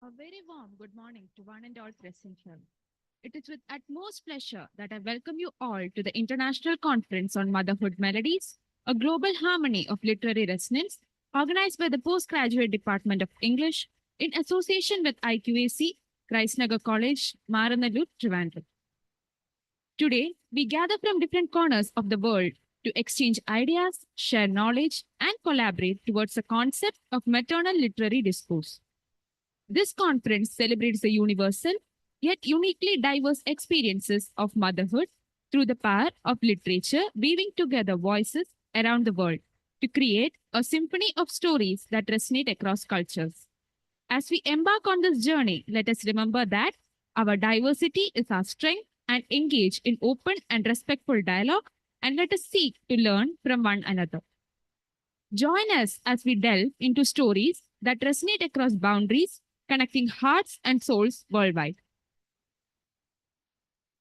A very warm good morning to one and all present here. It is with utmost pleasure that I welcome you all to the International Conference on Motherhood Melodies, a global harmony of literary resonance organized by the Postgraduate Department of English in association with IQAC, Nagar College, Maranalur, Trivandrum. Today, we gather from different corners of the world to exchange ideas, share knowledge, and collaborate towards the concept of maternal literary discourse. This conference celebrates the universal yet uniquely diverse experiences of motherhood through the power of literature, weaving together voices around the world to create a symphony of stories that resonate across cultures. As we embark on this journey, let us remember that our diversity is our strength and engage in open and respectful dialogue, and let us seek to learn from one another. Join us as we delve into stories that resonate across boundaries, connecting hearts and souls worldwide.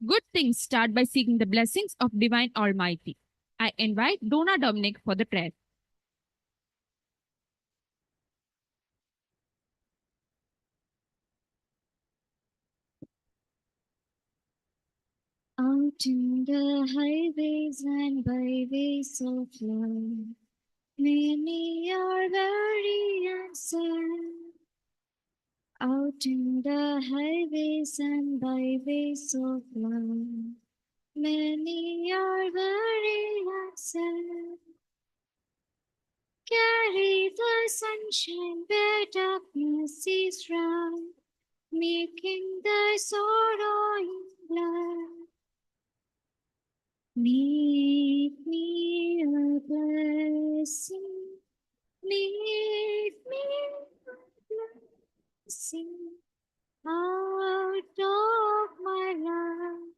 Good things start by seeking the blessings of Divine Almighty. I invite Donna Dominic for the prayer. Out in the highways and byways of love, many are weary and sad. Out in the highways and byways of love, many are weary and sad. Carry the sunshine where darkness is round, making the sorrow in blood. Make me a blessing. Make me a blessing out of my life.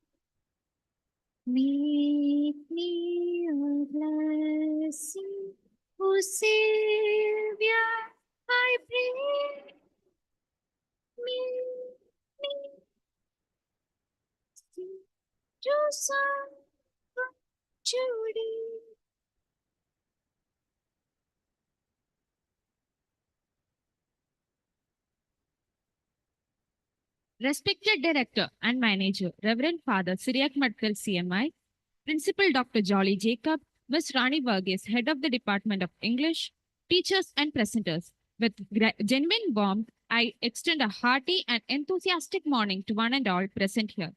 Make me a blessing. Oh Savior, I pray. Make me sing to some Judy. Respected Director and Manager, Reverend Father Syriac Matkal CMI, Principal Dr. Jolly Jacob, Ms. Rani Varghese, Head of the Department of English, teachers and presenters, with genuine warmth, I extend a hearty and enthusiastic morning to one and all present here.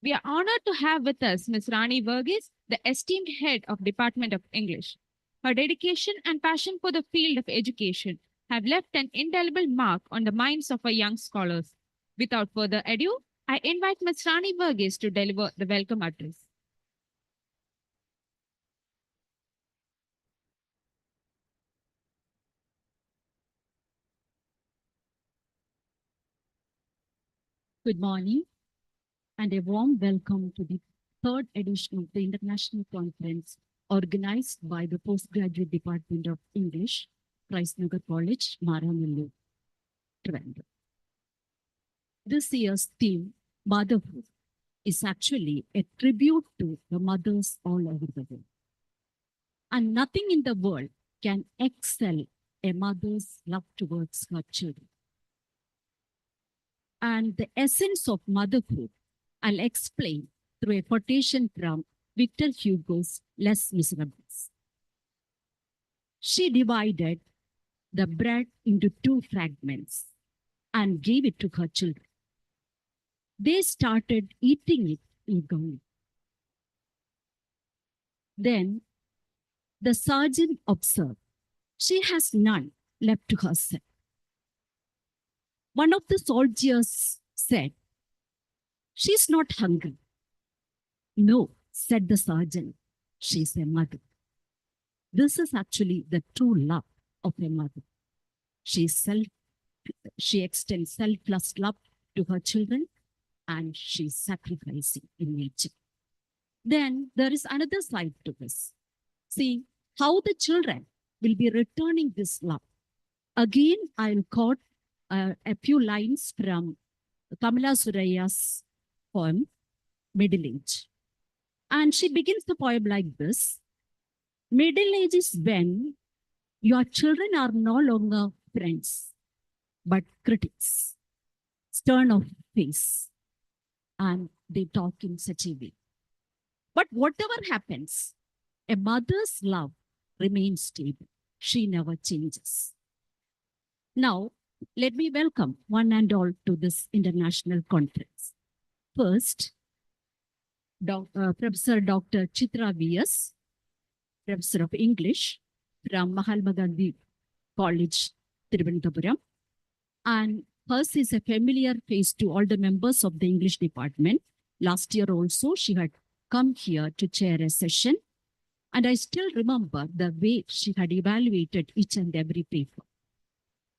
We are honored to have with us Ms. Rani Varghese, the esteemed head of Department of English. Her dedication and passion for the field of education have left an indelible mark on the minds of our young scholars. Without further ado, I invite Ms. Rani Varghese to deliver the welcome address. Good morning and a warm welcome to the third edition of the International Conference organized by the Postgraduate Department of English, Nagar College, Maranalur, Trivandrum. This year's theme, Motherhood, is actually a tribute to the mothers all over the world. And nothing in the world can excel a mother's love towards her children. And the essence of motherhood, I'll explain through a quotation from Victor Hugo's Les Miserables. She divided the bread into two fragments and gave it to her children. They started eating it eagerly. Then the sergeant observed, she has none left to herself. One of the soldiers said, she's not hungry. No, said the sergeant, she's a mother. This is actually the true love of a mother. She extends selfless love to her children and she's sacrificing in nature. Then there is another side to this. See how the children will be returning this love. Again, I'll quote a few lines from Kamala Suraya's poem, Middle Age. And she begins the poem like this. Middle age is when your children are no longer friends. but critics, stern of face, and they talk in such a way. But whatever happens, a mother's love remains stable. She never changes. Now, let me welcome one and all to this international conference. First, Professor Dr. Chitra V.S., Professor of English from Mahatma Gandhi College, Thiruvananthapuram. And hers is a familiar face to all the members of the English department. Last year also, she had come here to chair a session. And I still remember the way she had evaluated each and every paper.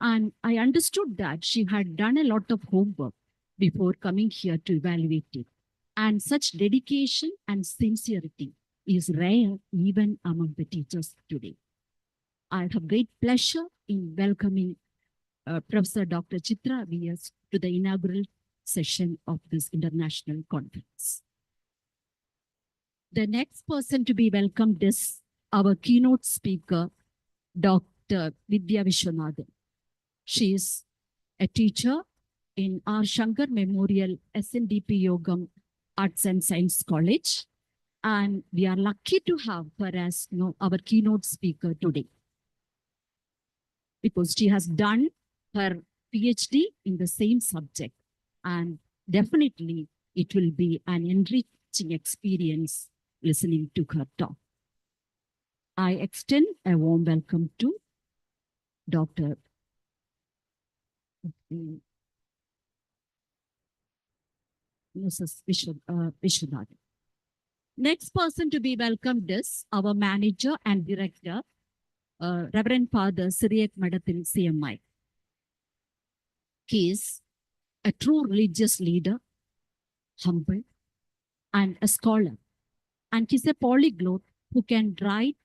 And I understood that she had done a lot of homework before coming here to evaluate it. And such dedication and sincerity is rare even among the teachers today. I have great pleasure in welcoming Professor Dr. Chitra V.S. to the inaugural session of this international conference. The next person to be welcomed is our keynote speaker, Dr. Vidya Vishwanathan. She is a teacher in our Shankar Memorial SNDP Yogam Arts and Science College. And we are lucky to have her as our keynote speaker today, because she has done her PhD in the same subject. And definitely it will be an enriching experience listening to her talk. I extend a warm welcome to Dr. Mrs. Vishwanathan. Next person to be welcomed is our manager and director, Reverend Father Syriac Madathil CMI. He is a true religious leader, humble, and a scholar. And he's a polyglot who can write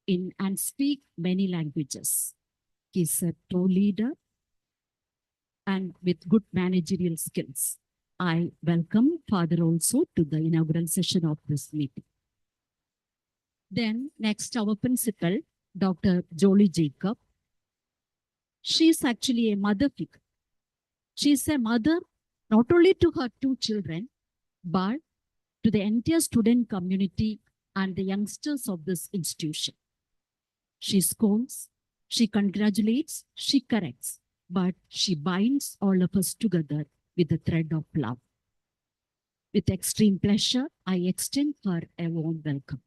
in and speak many languages. He's a true leader and with good managerial skills. I welcome Father also to the inaugural session of this meeting. Then next, our principal, Dr. Jolie Jacob. She's actually a mother figure. She's a mother not only to her two children, but to the entire student community and the youngsters of this institution. She scolds, she congratulates, she corrects, but she binds all of us together with the thread of love. With extreme pleasure, I extend her a warm welcome.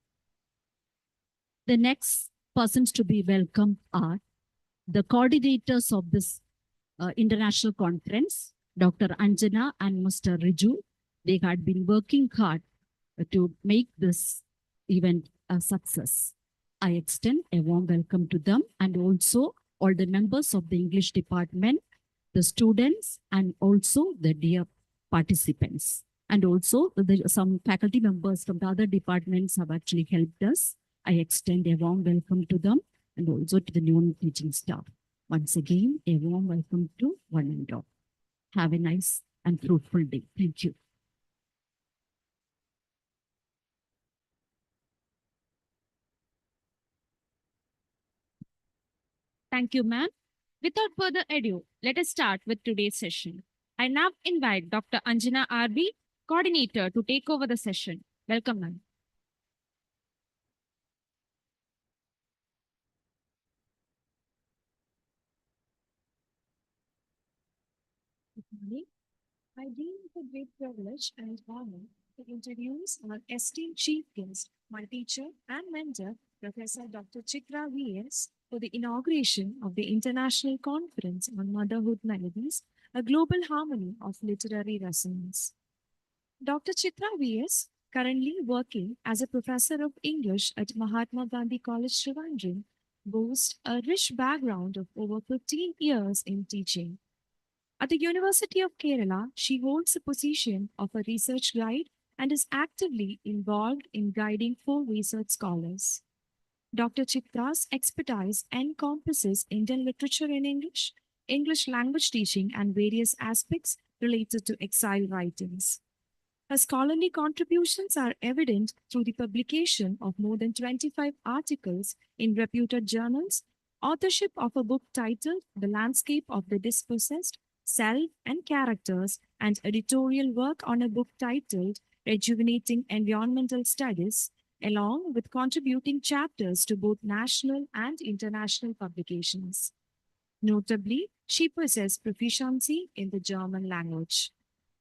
The next persons to be welcomed are the coordinators of this international conference, Dr. Anjana and Mr. Riju. They had been working hard to make this event a success. I extend a warm welcome to them and also all the members of the English department, the students, and also the dear participants. And also some faculty members from the other departments have actually helped us. I extend a warm welcome to them and also to the new teaching staff. Once again, a warm welcome to one and all. Have a nice and fruitful day. Thank you. Thank you, ma'am. Without further ado, let us start with today's session. I now invite Dr. Anjana RB, coordinator, to take over the session. Welcome, ma'am. Good morning. I deem it a great privilege and honor to introduce our esteemed chief guest, my teacher and mentor, Professor Dr. Chitra V.S., for the inauguration of the International Conference on Motherhood Melodies, a global harmony of literary resonance. Dr. Chitra V.S., currently working as a professor of English at Mahatma Gandhi College, Trivandrum, boasts a rich background of over 15 years in teaching. At the University of Kerala, she holds the position of a research guide and is actively involved in guiding 4 research scholars. Dr. Chitra's expertise encompasses Indian literature in English, English language teaching, and various aspects related to exile writings. Her scholarly contributions are evident through the publication of more than 25 articles in reputed journals, Authorship of a book titled The Landscape of the Dispossessed, Self and Characters, and editorial work on a book titled Rejuvenating Environmental Studies, along with contributing chapters to both national and international publications. Notably, she possessed proficiency in the German language.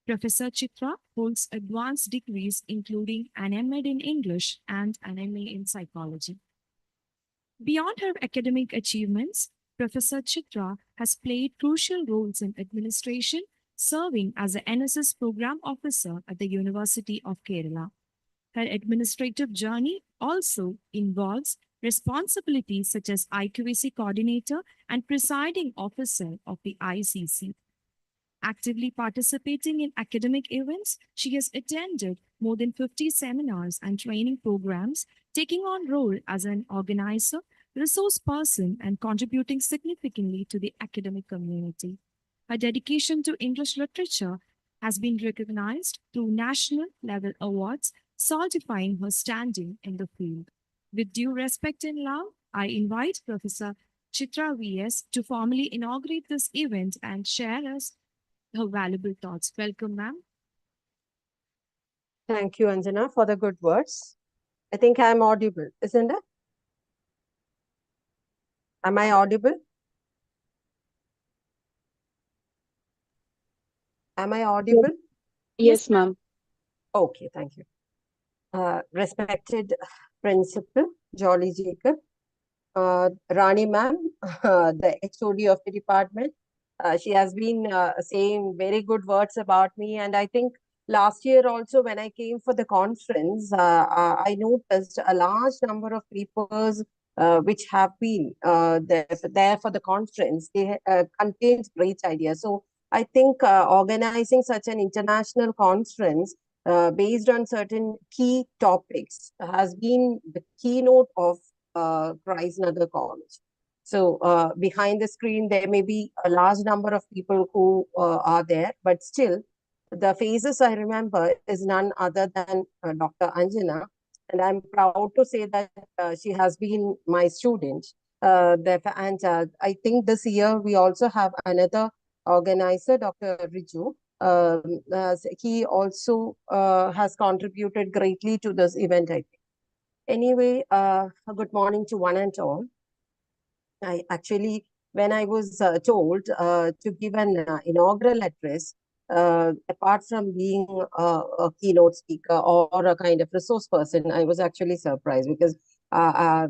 Professor Chitra holds advanced degrees including an MA in English and an MA in psychology. Beyond her academic achievements, Professor Chitra has played crucial roles in administration, serving as the NSS program officer at the University of Kerala. Her administrative journey also involves responsibilities such as IQAC coordinator and presiding officer of the ICC. Actively participating in academic events, she has attended more than 50 seminars and training programs, taking on role as an organizer, resource person, and contributing significantly to the academic community. Her dedication to English literature has been recognized through national level awards, solidifying her standing in the field. With due respect and love, I invite Professor Chitra VS to formally inaugurate this event and share her valuable thoughts. Welcome, ma'am. Thank you, Anjana, for the good words. I think I'm audible, isn't it? Am I audible? Am I audible? Yes, ma'am. Okay, thank you. Respected Principal Jolly Jacob, Rani ma'am, the HOD of the department. She has been saying very good words about me, and I think last year also when I came for the conference, I noticed a large number of papers which have been there for the conference. They contains great ideas. So I think organizing such an international conference based on certain key topics has been the keynote of Nagar College. So behind the screen, there may be a large number of people who are there, but still the faces I remember is none other than Dr. Anjana. And I'm proud to say that she has been my student. And I think this year we also have another organizer, Dr. Riju. He also has contributed greatly to this event, I think. Anyway, good morning to one and all. I actually, when I was told to give an inaugural address, apart from being a keynote speaker or a kind of resource person, I was actually surprised because I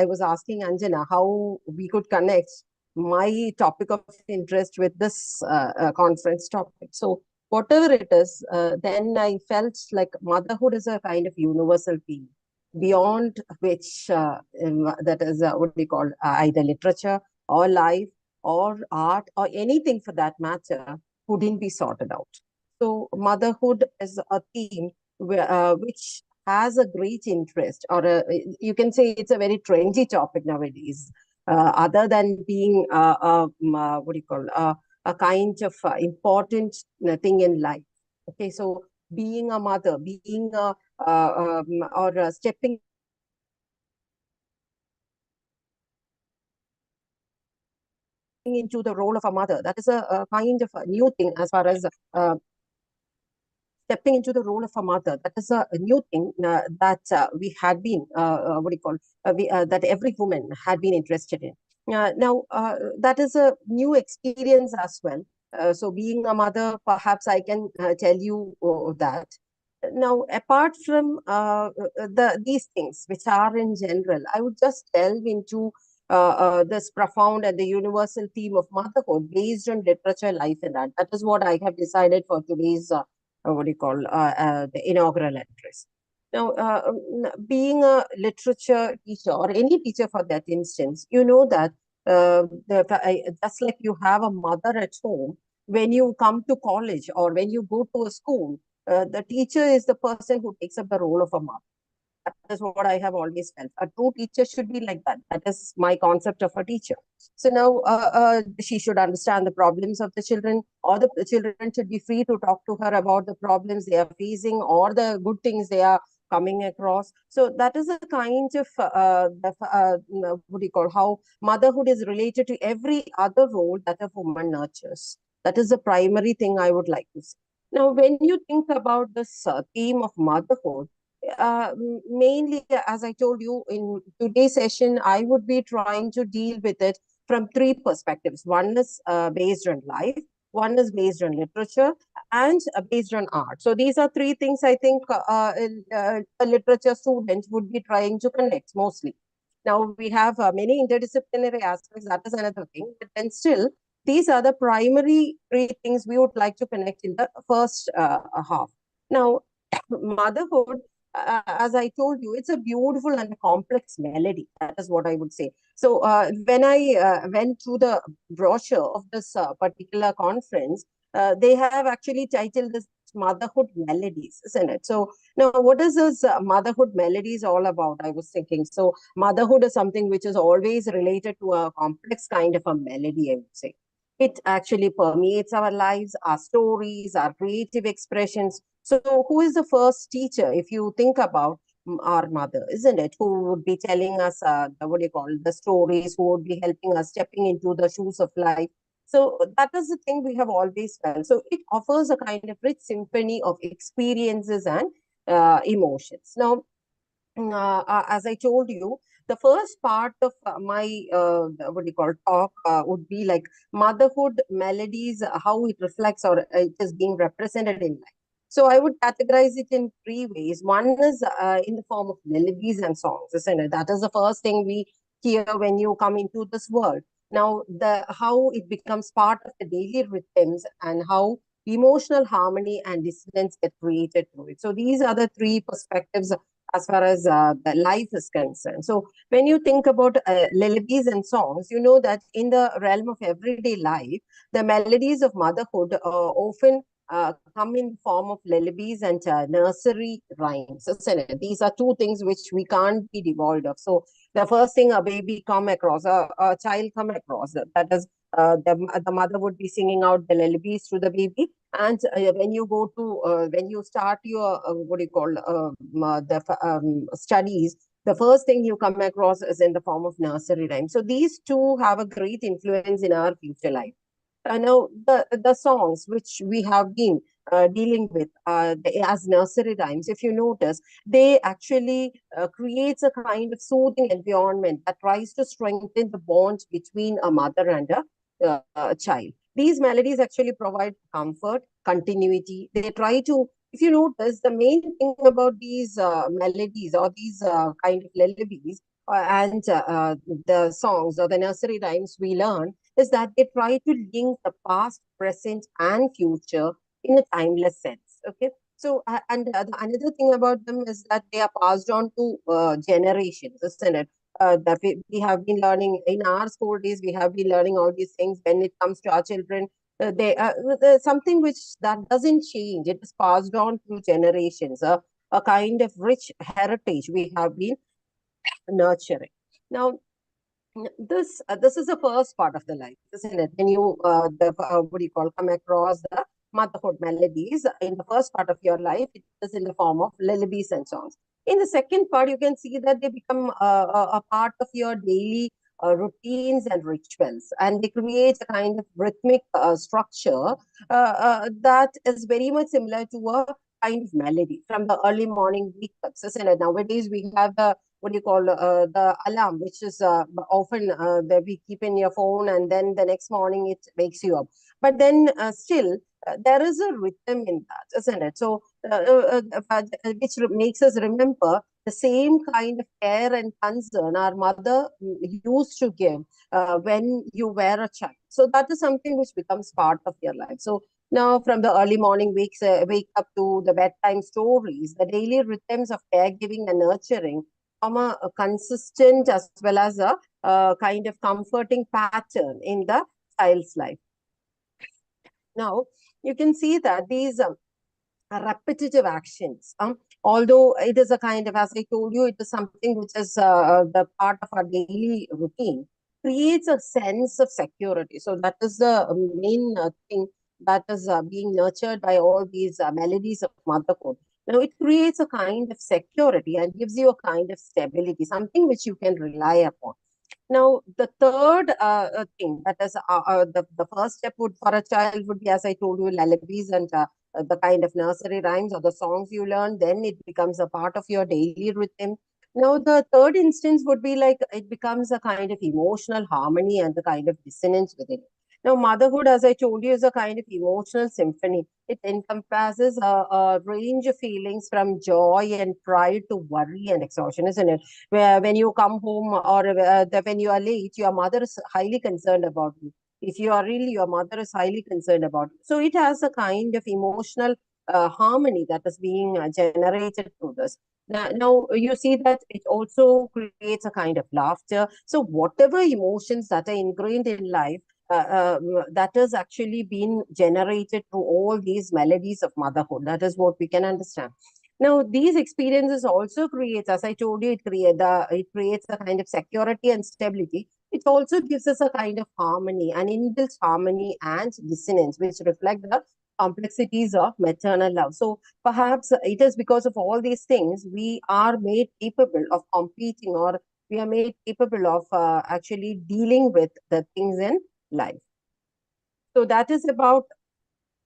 was asking Anjana how we could connect my topic of interest with this conference topic. So whatever it is, then I felt like motherhood is a kind of universal theme beyond which that is what we call either literature or life or art or anything for that matter couldn't be sorted out. So motherhood is a theme which has a great interest, or you can say it's a very trendy topic nowadays, other than being what do you call a kind of important thing in life. Okay, so being a mother, being a or stepping into the role of a mother. That is a kind of a new thing as far as stepping into the role of a mother. That is a new thing that we had been, what do you call, that every woman had been interested in. Now, that is a new experience as well. So being a mother, perhaps I can tell you that. Now, apart from these things, which are in general, I would just delve into this profound and the universal theme of motherhood based on literature, life, and art. That is what I have decided for today's what do you call the inaugural address. Now, being a literature teacher or any teacher for that instance, you know that just like you have a mother at home, when you come to college or when you go to a school, the teacher is the person who takes up the role of a mother. That is what I have always felt. A true teacher should be like that. That is my concept of a teacher. So now she should understand the problems of the children, or the children should be free to talk to her about the problems they are facing or the good things they are coming across. So that is a kind of what do you call, how motherhood is related to every other role that a woman nurtures. That is the primary thing I would like to say. Now, when you think about this theme of motherhood, mainly, as I told you in today's session, I would be trying to deal with it from three perspectives. One is based on life, one is based on literature, and based on art. So these are three things I think a literature student would be trying to connect mostly. Now we have many interdisciplinary aspects, that is another thing, but then still, these are the primary three things we would like to connect in the first half. Now, motherhood, as I told you, it's a beautiful and complex melody. That is what I would say. So when I went through the brochure of this particular conference, they have actually titled this Motherhood Melodies, isn't it? So now, what is this Motherhood Melodies all about? I was thinking. So motherhood is something which is always related to a complex kind of a melody, I would say. It actually permeates our lives, our stories, our creative expressions. So, who is the first teacher, if you think about our mother, isn't it? Who would be telling us, what do you call, the stories, who would be helping us stepping into the shoes of life. So, that is the thing we have always felt. So, it offers a kind of rich symphony of experiences and emotions. Now, as I told you, the first part of my what do you call talk would be like motherhood melodies, how it reflects or it is being represented in life. So I would categorize it in three ways. One is in the form of melodies and songs, isn't it? That is the first thing we hear when you come into this world. Now, the how it becomes part of the daily rhythms and how emotional harmony and dissonance get created through it. So these are the three perspectives as far as the life is concerned. So when you think about lullabies and songs, you know that in the realm of everyday life, the melodies of motherhood often come in the form of lullabies and nursery rhymes, isn't it? These are two things which we can't be devoid of. So the first thing a baby come across, a child come across, that is the mother would be singing out the lullabies to the baby. And when you go to, when you start your, what do you call, the studies, the first thing you come across is in the form of nursery rhyme. So these two have a great influence in our future life. Now, the songs which we have been dealing with as nursery rhymes, if you notice, they actually creates a kind of soothing environment that tries to strengthen the bond between a mother and a child. These melodies actually provide comfort, continuity. They try to, if you notice, the main thing about these melodies or these kind of lullabies and the songs or the nursery rhymes we learn is that they try to link the past, present, and future in a timeless sense. Okay. So, another thing about them is that they are passed on to generations, isn't it? That we have been learning in our school days, we have been learning all these things when it comes to our children. Something which that doesn't change. It is passed on through generations, a kind of rich heritage we have been nurturing. Now, this is the first part of the life, isn't it? When you what do you call, come across the motherhood melodies in the first part of your life, it is in the form of lullabies and songs. In the second part, you can see that they become a part of your daily routines and rituals, and they create a kind of rhythmic structure that is very much similar to a kind of melody from the early morning wake ups, isn't it? Nowadays, we have the what do you call the alarm, which is often that we keep in your phone, and then the next morning it wakes you up. But then still, there is a rhythm in that, isn't it? So, which makes us remember the same kind of care and concern our mother used to give when you were a child. So that is something which becomes part of your life. So now, from the early morning wake up to the bedtime stories, the daily rhythms of caregiving and nurturing from a consistent as well as a kind of comforting pattern in the child's life. Now, you can see that these repetitive actions, although it is a kind of, as I told you, it is something which is the part of our daily routine, creates a sense of security. So that is the main thing that is being nurtured by all these melodies of motherhood. Now, it creates a kind of security and gives you a kind of stability, something which you can rely upon. Now, the third thing, that is the first step would for a child would be, as I told you, lullabies and the kind of nursery rhymes or the songs you learn. Then it becomes a part of your daily rhythm. Now, the third instance would be like it becomes a kind of emotional harmony and the kind of dissonance within it. Now, motherhood, as I told you, is a kind of emotional symphony. It encompasses a range of feelings from joy and pride to worry and exhaustion, isn't it? Where when you come home or when you are late, your mother is highly concerned about you. If you are ill, your mother is highly concerned about you. So it has a kind of emotional harmony that is being generated through this. Now, you see that it also creates a kind of laughter. So whatever emotions that are ingrained in life, that has actually been generated through all these melodies of motherhood. That is what we can understand. Now, these experiences also creates, as I told you, it creates a kind of security and stability. It also gives us a kind of harmony, an inbuilt harmony and dissonance, which reflect the complexities of maternal love. So perhaps it is because of all these things we are made capable of competing, or we are made capable of actually dealing with the things in life. So that is about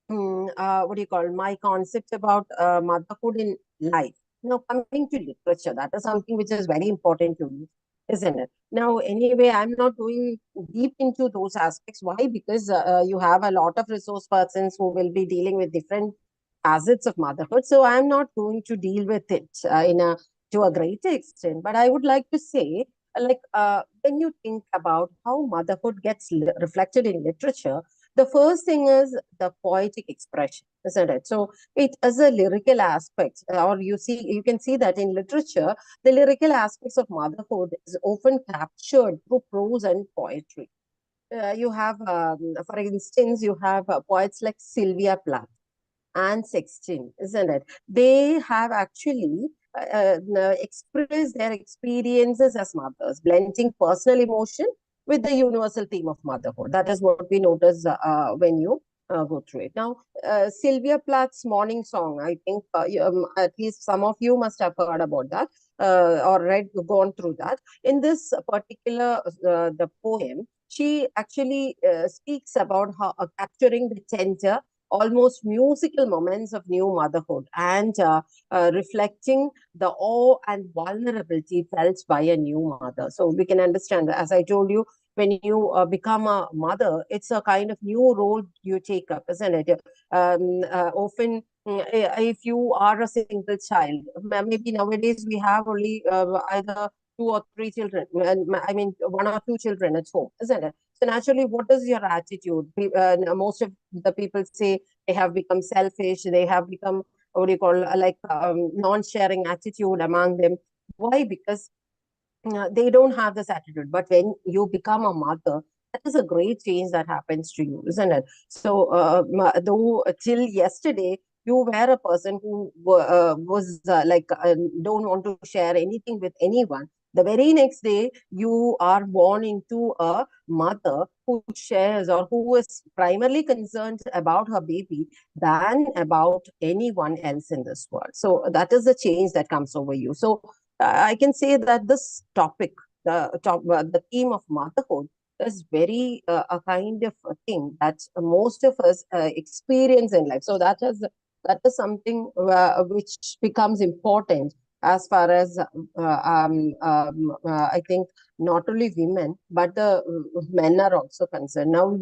what do you call my concept about motherhood in life. Now, coming to literature, that is something which is very important to me, isn't it? Now, anyway, I'm not going deep into those aspects. Why? Because you have a lot of resource persons who will be dealing with different facets of motherhood. So I'm not going to deal with it in a to a greater extent. But I would like to say, when you think about how motherhood gets reflected in literature, the first thing is the poetic expression, isn't it? So it is a lyrical aspect, or you can see that in literature, the lyrical aspects of motherhood is often captured through prose and poetry. You have, for instance, you have poets like Sylvia Plath and Sexton, isn't it? They have actually expressed their experiences as mothers, blending personal emotion with the universal theme of motherhood. That is what we notice when you go through it. Now, Sylvia Plath's Morning Song, I think at least some of you must have heard about that or gone through that. In this particular the poem, she actually speaks about how capturing the tender almost musical moments of new motherhood and reflecting the awe and vulnerability felt by a new mother. So we can understand that, as I told you, when you become a mother, it's a kind of new role you take up, isn't it? Often, if you are a single child, maybe nowadays we have only either two or three children, I mean, one or two children at home, isn't it? So naturally, what is your attitude? Most of the people say they have become selfish. They have become, what do you call, non-sharing attitude among them. Why? Because they don't have this attitude. But when you become a mother, that is a great change that happens to you, isn't it? So, though till yesterday, you were a person who was don't want to share anything with anyone. The very next day, you are born into a mother who shares or who is primarily concerned about her baby than about anyone else in this world. So that is the change that comes over you. So I can say that this topic, the theme of motherhood, is very a kind of a thing that most of us experience in life. So that is something which becomes important as far as I think not only women but the men are also concerned. Now,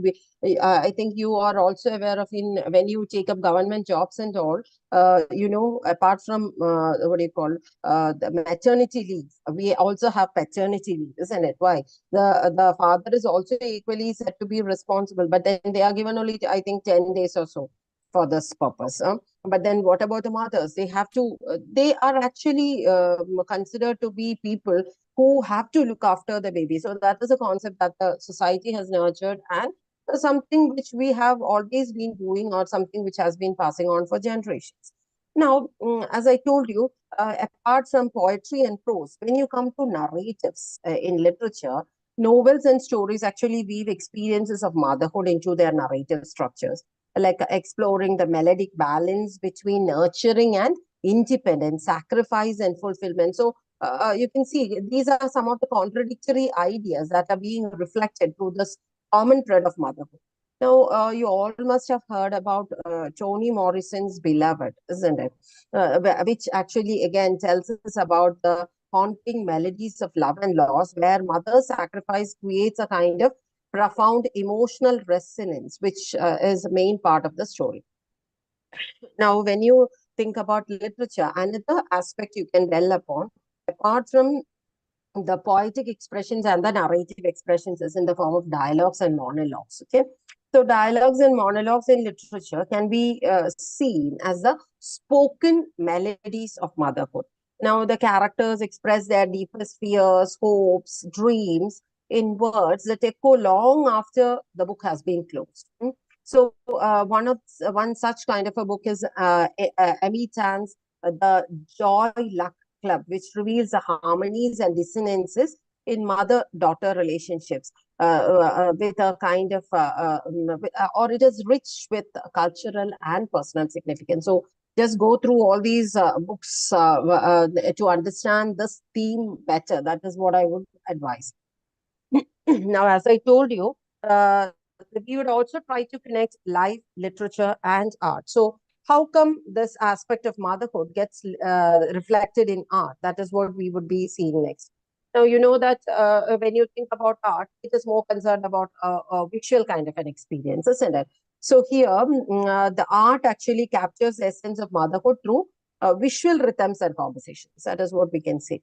I think you are also aware of in when you take up government jobs and all. Apart from what do you call the maternity leave, we also have paternity leave, isn't it? Why? The father is also equally said to be responsible, but then they are given only, I think, 10 days or so for this purpose. But then what about the mothers? They are actually considered to be people who have to look after the baby. So that is a concept that the society has nurtured, and something which we have always been doing, or something which has been passing on for generations. Now, as I told you, apart from poetry and prose, when you come to narratives in literature, novels and stories actually weave experiences of motherhood into their narrative structures, like exploring the melodic balance between nurturing and independence, sacrifice, and fulfillment. So you can see these are some of the contradictory ideas that are being reflected through this common thread of motherhood. Now, you all must have heard about Toni Morrison's Beloved, isn't it? Which actually, again, tells us about the haunting melodies of love and loss, where mother's sacrifice creates a kind of profound emotional resonance, which is the main part of the story. Now, when you think about literature, another aspect you can dwell upon, apart from the poetic expressions and the narrative expressions, is in the form of dialogues and monologues. Okay, so dialogues and monologues in literature can be seen as the spoken melodies of motherhood. Now, the characters express their deepest fears, hopes, dreams in words that echo long after the book has been closed. So, one such kind of a book is Emmy Tan's The Joy Luck Club, which reveals the harmonies and dissonances in mother-daughter relationships with a kind of, or it is rich with cultural and personal significance. So just go through all these books to understand this theme better. That is what I would advise. Now, as I told you, we would also try to connect life, literature, and art. So how come this aspect of motherhood gets reflected in art? That is what we would be seeing next. Now, you know that when you think about art, it is more concerned about a visual kind of an experience, isn't it? So here, the art actually captures the essence of motherhood through visual rhythms and conversations. That is what we can say.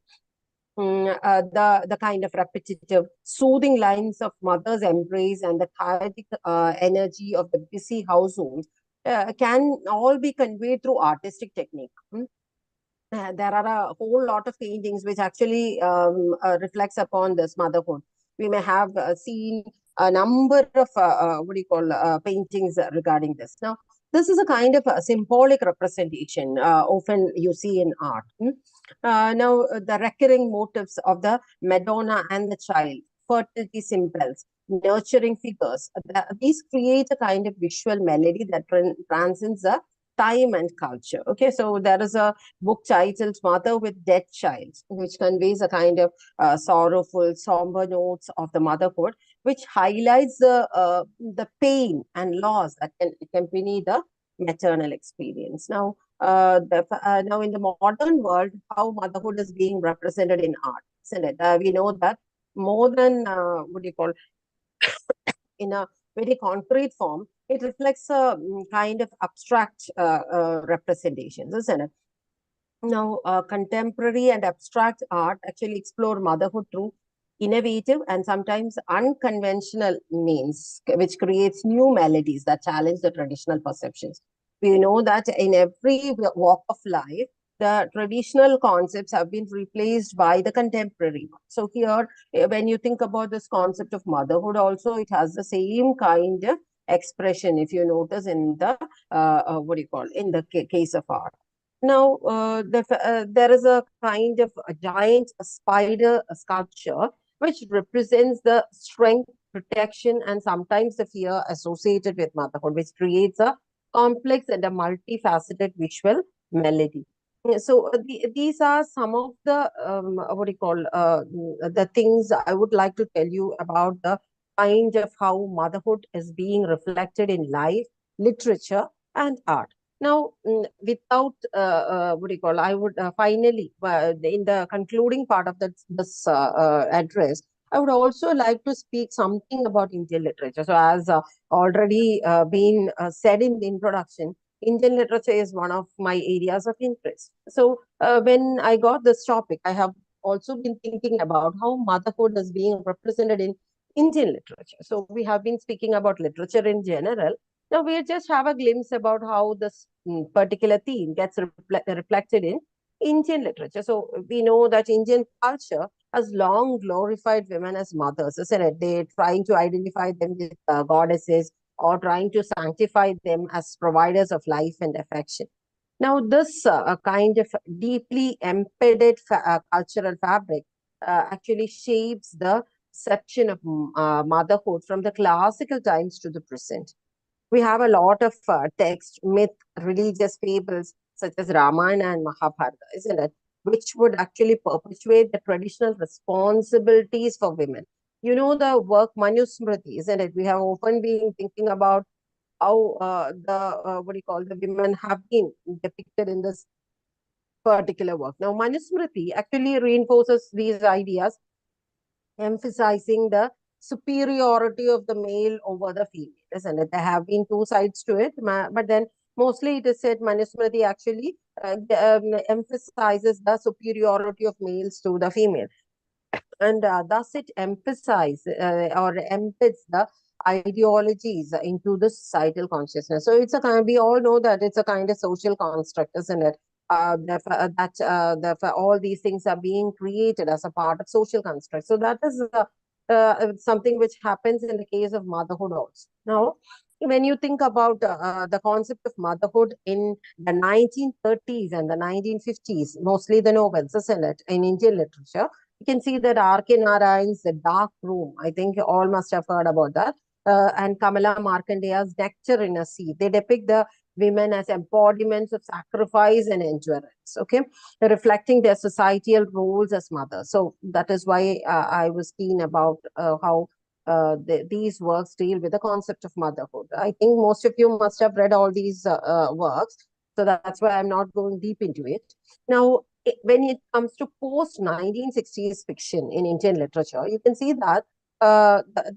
The kind of repetitive, soothing lines of mother's embrace and the chaotic energy of the busy household can all be conveyed through artistic technique. There are a whole lot of paintings which actually reflects upon this motherhood. We may have seen a number of paintings regarding this. Now, this is a kind of a symbolic representation often you see in art. Now, the recurring motifs of the Madonna and the child, fertility symbols, nurturing figures, these create a kind of visual melody that transcends the time and culture. Okay, so there is a book titled Mother with Dead Child, which conveys a kind of sorrowful, somber notes of the motherhood, which highlights the pain and loss that can accompany the maternal experience. Now, now in the modern world, how motherhood is being represented in art, isn't it? We know that more than in a very concrete form, it reflects a kind of abstract representations, isn't it? Now, contemporary and abstract art actually explore motherhood through innovative and sometimes unconventional means, which creates new melodies that challenge the traditional perceptions. We know that in every walk of life, the traditional concepts have been replaced by the contemporary. So here, when you think about this concept of motherhood, also it has the same kind of expression, if you notice, in the in the case of art. Now, there is a kind of a giant spider sculpture which represents the strength, protection, and sometimes the fear associated with motherhood, which creates a complex and a multifaceted visual melody. So these are some of the the things I would like to tell you about the kind of how motherhood is being reflected in life, literature, and art. Now, without I would finally, in the concluding part of this address, I would also like to speak something about Indian literature. So, as already been said in the introduction, Indian literature is one of my areas of interest. So, when I got this topic, I have also been thinking about how motherhood is being represented in Indian literature. So, we have been speaking about literature in general. Now, we just have a glimpse about how this particular theme gets reflected in Indian literature. So, we know that Indian culture has long glorified women as mothers, isn't it? They're trying to identify them with goddesses or trying to sanctify them as providers of life and affection. Now, this kind of deeply embedded cultural fabric actually shapes the perception of motherhood from the classical times to the present. We have a lot of text, myth, religious fables, such as Ramayana and Mahabharata, isn't it? Which would actually perpetuate the traditional responsibilities for women. You know the work Manusmriti, isn't it? We have often been thinking about how what do you call, the women have been depicted in this particular work. Now, Manusmriti actually reinforces these ideas, emphasizing the superiority of the male over the female, isn't it? There have been two sides to it, but then mostly it is said Manusmriti actually emphasizes the superiority of males to the female, and thus it emphasizes or embeds the ideologies into the societal consciousness. So it's a kind, we all know that it's a kind of social construct, isn't it? All these things are being created as a part of social construct. So that is something which happens in the case of motherhood also. Now, when you think about the concept of motherhood in the 1930s and the 1950s, mostly the novels, isn't it, in Indian literature, you can see that R.K. Narayan's The Dark Room. I think you all must have heard about that. And Kamala Markandeya's Nectar in a Sea. They depict the women as embodiments of sacrifice and endurance, okay? They're reflecting their societal roles as mothers. So that is why I was keen about how these works deal with the concept of motherhood. I think most of you must have read all these works. So that's why I'm not going deep into it. Now, when it comes to post 1960s fiction in Indian literature, you can see that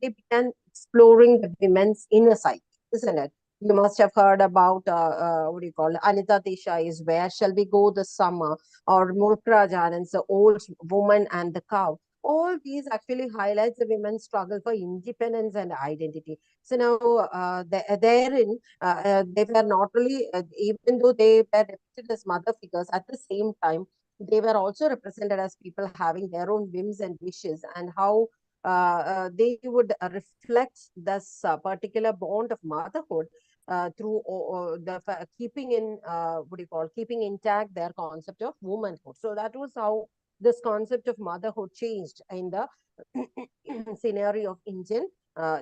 they began exploring the women's inner psyche, isn't it? You must have heard about what do you call it? Anita Desai's Where Shall We Go This Summer, or Mulk Rajan's The Old Woman and the Cow. All these actually highlights the women's struggle for independence and identity. So now, therein, they were not only, even though they were depicted as mother figures, at the same time, they were also represented as people having their own whims and wishes, and how they would reflect this particular bond of motherhood through keeping in what do you call, keeping intact their concept of womanhood. So that was how this concept of motherhood changed in the scenario of Indian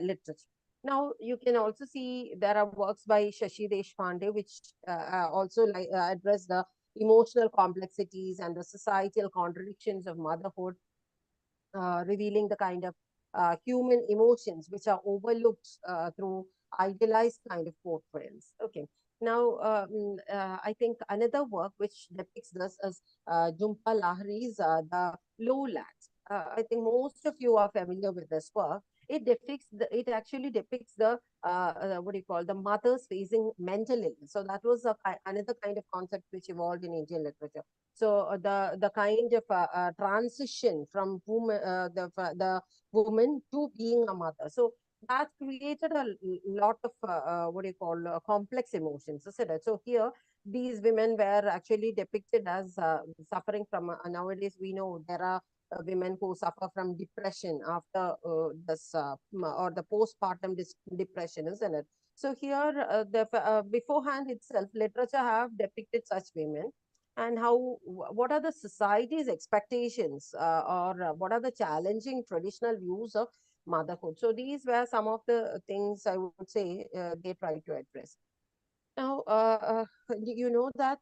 literature. Now, you can also see there are works by Shashi Deshpande, which also address the emotional complexities and the societal contradictions of motherhood, revealing the kind of human emotions which are overlooked through idealized kind of portrayals. Okay. Now, I think another work which depicts this is Jhumpa Lahiri's The Lowlands. I think most of you are familiar with this work. It actually depicts the what do you call, the mothers facing mental illness. So that was another kind of concept which evolved in Indian literature. So the kind of transition from the woman to being a mother. So that created a lot of what do you call, complex emotions, isn't it? So here, these women were actually depicted as suffering from. Nowadays, we know there are women who suffer from depression after this or the postpartum depression, isn't it? So here, the beforehand itself, literature have depicted such women, and how, what are the society's expectations, or what are the challenging traditional views of motherhood. So these were some of the things I would say they try to address. Now, you know that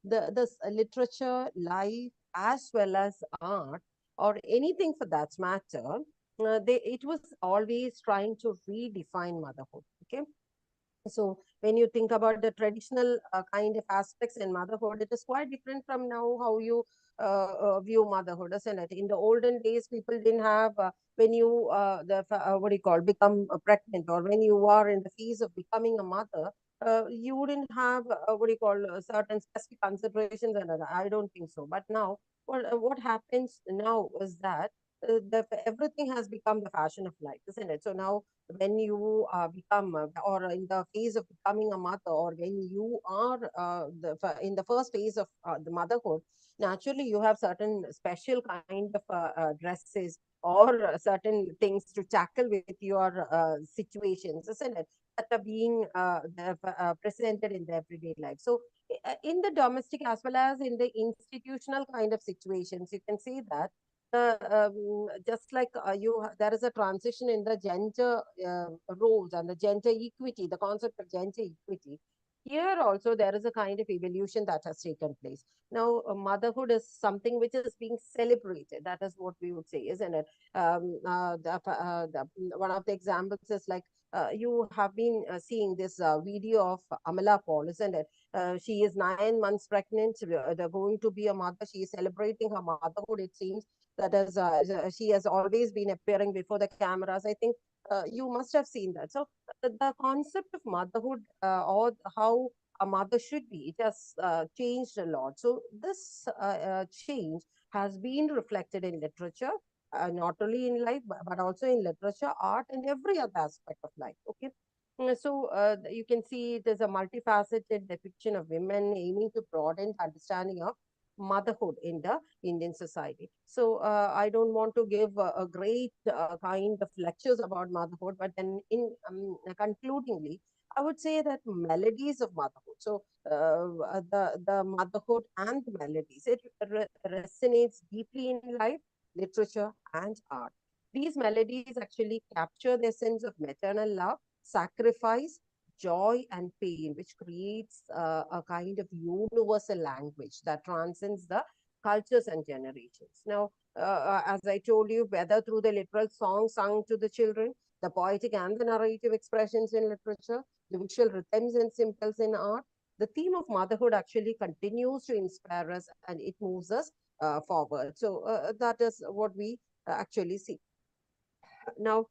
this literature, life, as well as art, or anything for that matter, it was always trying to redefine motherhood. Okay, so when you think about the traditional kind of aspects in motherhood, it is quite different from now how you view motherhood, isn't it? In the olden days, people didn't have, when you what do you call, become pregnant, or when you are in the phase of becoming a mother, you wouldn't have what do you call, certain specific considerations, and I don't think so. But now, what happens now is that everything has become the fashion of life, isn't it? So now, when you become or in the phase of becoming a mother, or when you are in the first phase of the motherhood, naturally you have certain special kind of dresses, or certain things to tackle with your situations, isn't it, that are being presented in the everyday life. So in the domestic as well as in the institutional kind of situations, you can see that just like there is a transition in the gender roles and the gender equity, the concept of gender equity. here also there is a kind of evolution that has taken place. Now, motherhood is something which is being celebrated. That is what we would say, isn't it? One of the examples is like you have been seeing this video of Amala Paul, isn't it? She is 9 months pregnant. They're going to be a mother. She is celebrating her motherhood. It seems that is she has always been appearing before the cameras. I think you must have seen that. So the concept of motherhood or how a mother should be, it has changed a lot. So this change has been reflected in literature, not only in life, but also in literature, art, and every other aspect of life. Okay. So you can see it is a multifaceted depiction of women aiming to broaden the understanding of motherhood in the Indian society. So I don't want to give a great kind of lectures about motherhood, but then in concludingly, I would say that melodies of motherhood. So the motherhood and the melodies, it resonates deeply in life, literature, and art. These melodies actually capture the essence of maternal love, sacrifice, joy, and pain, which creates a kind of universal language that transcends the cultures and generations. Now, as I told you, whether through the literal songs sung to the children, the poetic and the narrative expressions in literature, the visual rhythms and symbols in art, the theme of motherhood actually continues to inspire us and it moves us forward. So that is what we actually see. Now,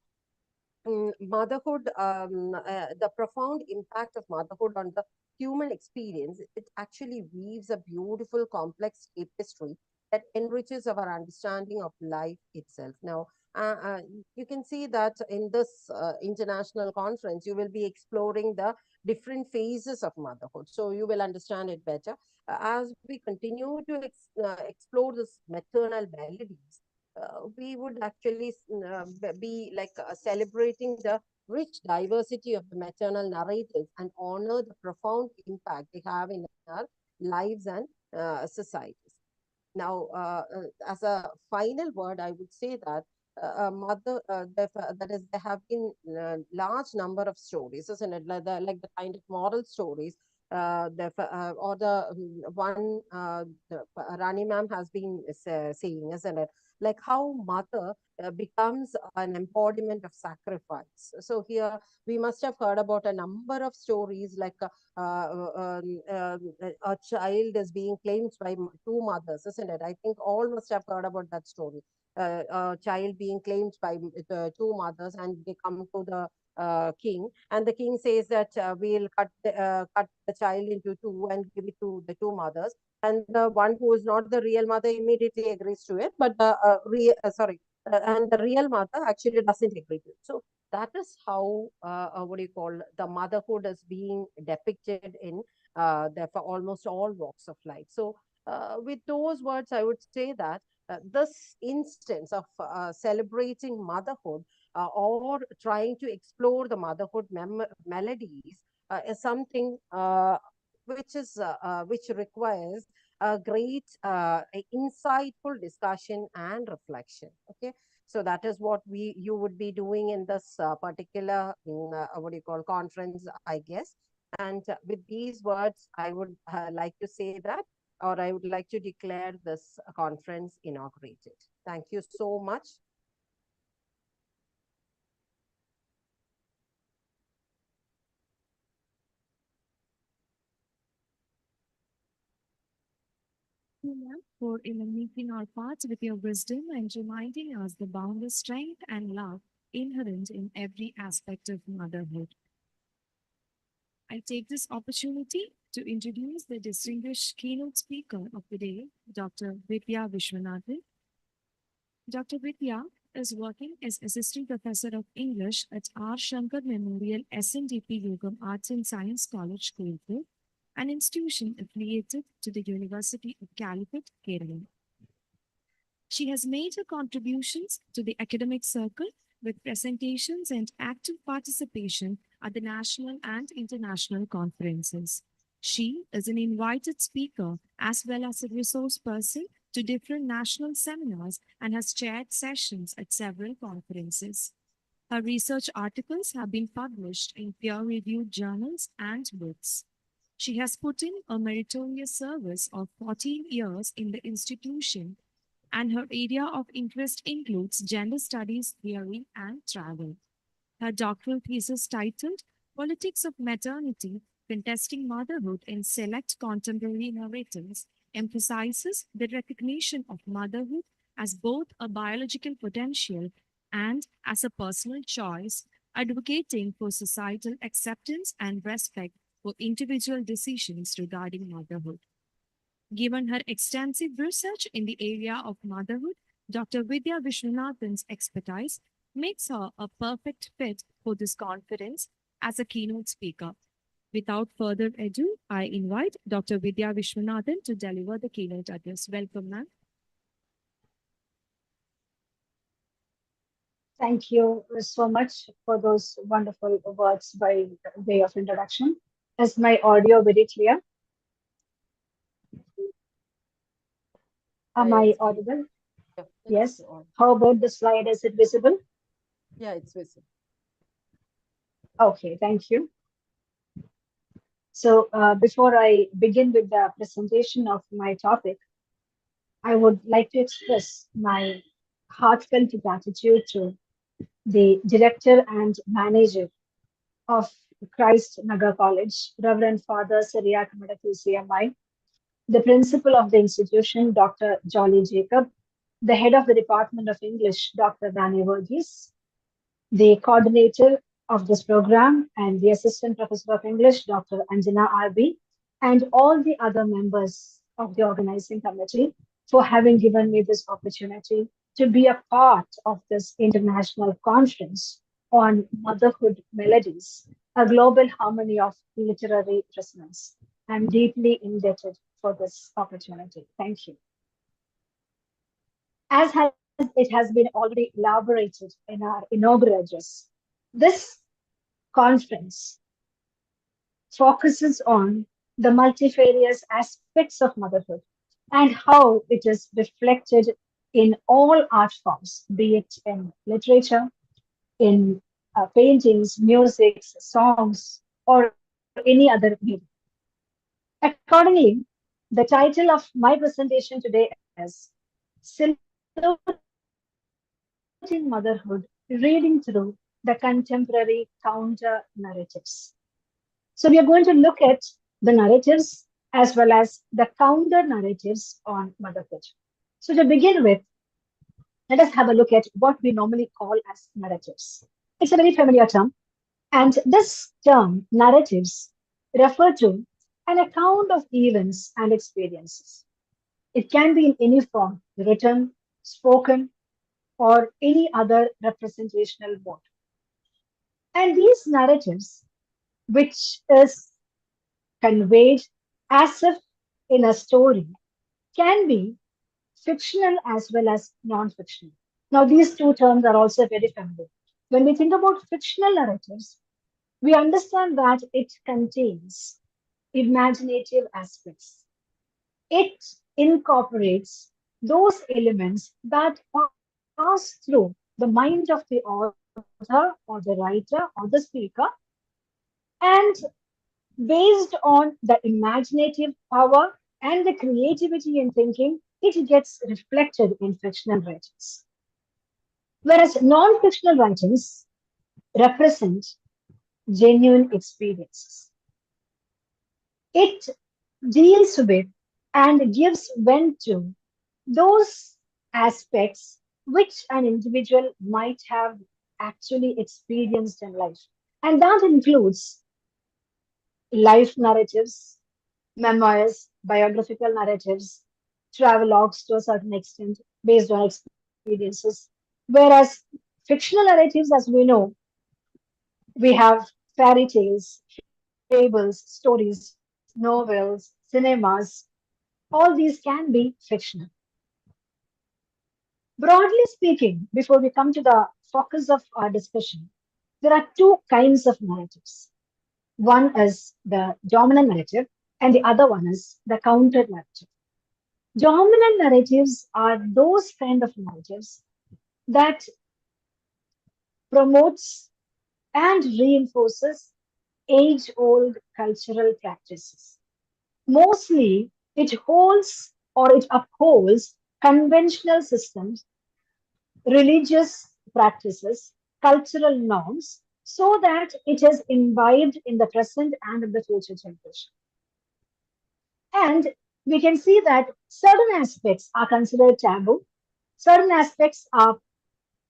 motherhood, the profound impact of motherhood on the human experience, it actually weaves a beautiful, complex tapestry that enriches our understanding of life itself. Now, you can see that in this international conference, you will be exploring the different phases of motherhood. So you will understand it better. As we continue to explore this maternal melodies, we would actually be like celebrating the rich diversity of the maternal narratives and honor the profound impact they have in our lives and societies. Now, as a final word, I would say that that is, there have been large number of stories, isn't it? Like the kind of moral stories, or the one Rani ma'am has been saying, isn't it? Like how mother becomes an embodiment of sacrifice. So here we must have heard about a number of stories like a child is being claimed by two mothers, isn't it? I think all must have heard about that story. A child being claimed by the two mothers, and they come to the king, and the king says that we'll cut the child into two and give it to the two mothers. And the one who is not the real mother immediately agrees to it, but the and the real mother actually doesn't agree to it. So that is how what do you call, the motherhood is being depicted in for almost all walks of life. So with those words, I would say that this instance of celebrating motherhood or trying to explore the motherhood melodies is something which requires a great insightful discussion and reflection. Okay, so that is what we you would be doing in this particular what do you call, conference, I guess. And with these words, I would like to say that, or I would like to declare this conference inaugurated. Thank you so much. You, ma'am, for illuminating our paths with your wisdom and reminding us the boundless strength and love inherent in every aspect of motherhood. I take this opportunity to introduce the distinguished keynote speaker of the day, Dr. Vidya Vishwanathan. Dr. Vidya is working as Assistant Professor of English at R. Shankar Memorial SNDP Yogam Arts and Science College, Kolkata, an institution affiliated to the University of Calicut, Kerala. She has made her contributions to the academic circle with presentations and active participation at the national and international conferences. She is an invited speaker as well as a resource person to different national seminars and has chaired sessions at several conferences. Her research articles have been published in peer reviewed journals and books. She has put in a meritorious service of 14 years in the institution, and her area of interest includes gender studies theory and travel. Her doctoral thesis titled Politics of Maternity, Contesting Motherhood in Select Contemporary Narratives emphasizes the recognition of motherhood as both a biological potential and as a personal choice, advocating for societal acceptance and respect for individual decisions regarding motherhood. Given her extensive research in the area of motherhood, Dr. Vidya Vishwanathan's expertise makes her a perfect fit for this conference as a keynote speaker. Without further ado, I invite Dr. Vidya Vishwanathan to deliver the keynote address. Welcome, ma'am. Thank you so much for those wonderful words by way of introduction. Is my audio very clear? Am Yeah, I it's clear. audible? Yeah, it's Yes. on. How about the slide? Is it visible? Yeah, it's visible. Okay, thank you. So before I begin with the presentation of my topic, I would like to express my heartfelt gratitude to the director and manager of Christ Nagar College, Reverend Father Syriac CMI, the principal of the institution, Dr. Jolly Jacob, the head of the Department of English, Dr. Danny Verghese, the coordinator of this program and the assistant professor of English, Dr. Anjana RB, and all the other members of the organizing committee for having given me this opportunity to be a part of this international conference on motherhood melodies, a global harmony of literary resonance. I'm deeply indebted for this opportunity. Thank you. As it has been already elaborated in our inaugural address, this conference focuses on the multifarious aspects of motherhood and how it is reflected in all art forms, be it in literature, in paintings, music, songs, or any other medium. Accordingly, the title of my presentation today is Saluting Motherhood, Reading Through the Contemporary Counter Narratives. So we are going to look at the narratives as well as the counter narratives on motherhood. So to begin with, let us have a look at what we normally call as narratives. It's a very familiar term, and this term, narratives, refer to an account of events and experiences. It can be in any form, written, spoken, or any other representational mode. And these narratives, which is conveyed as if in a story, can be fictional as well as non fictional. Now, these two terms are also very familiar. When we think about fictional narratives, we understand that it contains imaginative aspects. It incorporates those elements that pass through the mind of the author or the writer or the speaker, and based on the imaginative power and the creativity in thinking, it gets reflected in fictional writings. Whereas non fictional writings represent genuine experiences. It deals with and gives vent to those aspects which an individual might have actually experienced in life. And that includes life narratives, memoirs, biographical narratives, travelogues to a certain extent based on experiences. Whereas fictional narratives, as we know, we have fairy tales, fables, stories, novels, cinemas. All these can be fictional. Broadly speaking, before we come to the focus of our discussion, there are two kinds of narratives. One is the dominant narrative, and the other one is the counter narrative. Dominant narratives are those kind of narratives that promotes and reinforces age-old cultural practices. Mostly, it holds or it upholds conventional systems, religious practices, cultural norms, so that it is imbibed in the present and in the future generation. And we can see that certain aspects are considered taboo, certain aspects are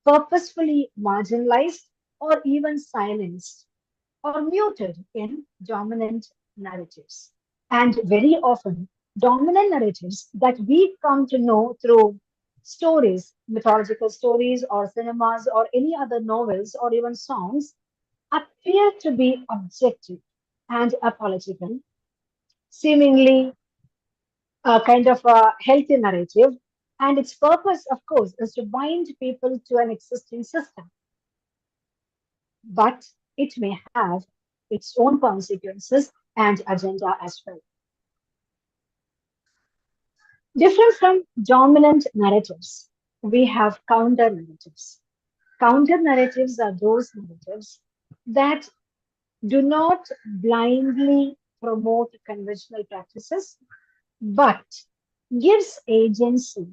purposefully marginalized or even silenced or muted in dominant narratives. And very often, dominant narratives that we come to know through stories, mythological stories, or cinemas, or any other novels, or even songs, appear to be objective and apolitical, seemingly a kind of a healthy narrative. And its purpose, of course, is to bind people to an existing system. But it may have its own consequences and agenda as well. Different from dominant narratives, we have counter narratives. Counter narratives are those narratives that do not blindly promote conventional practices, but gives agency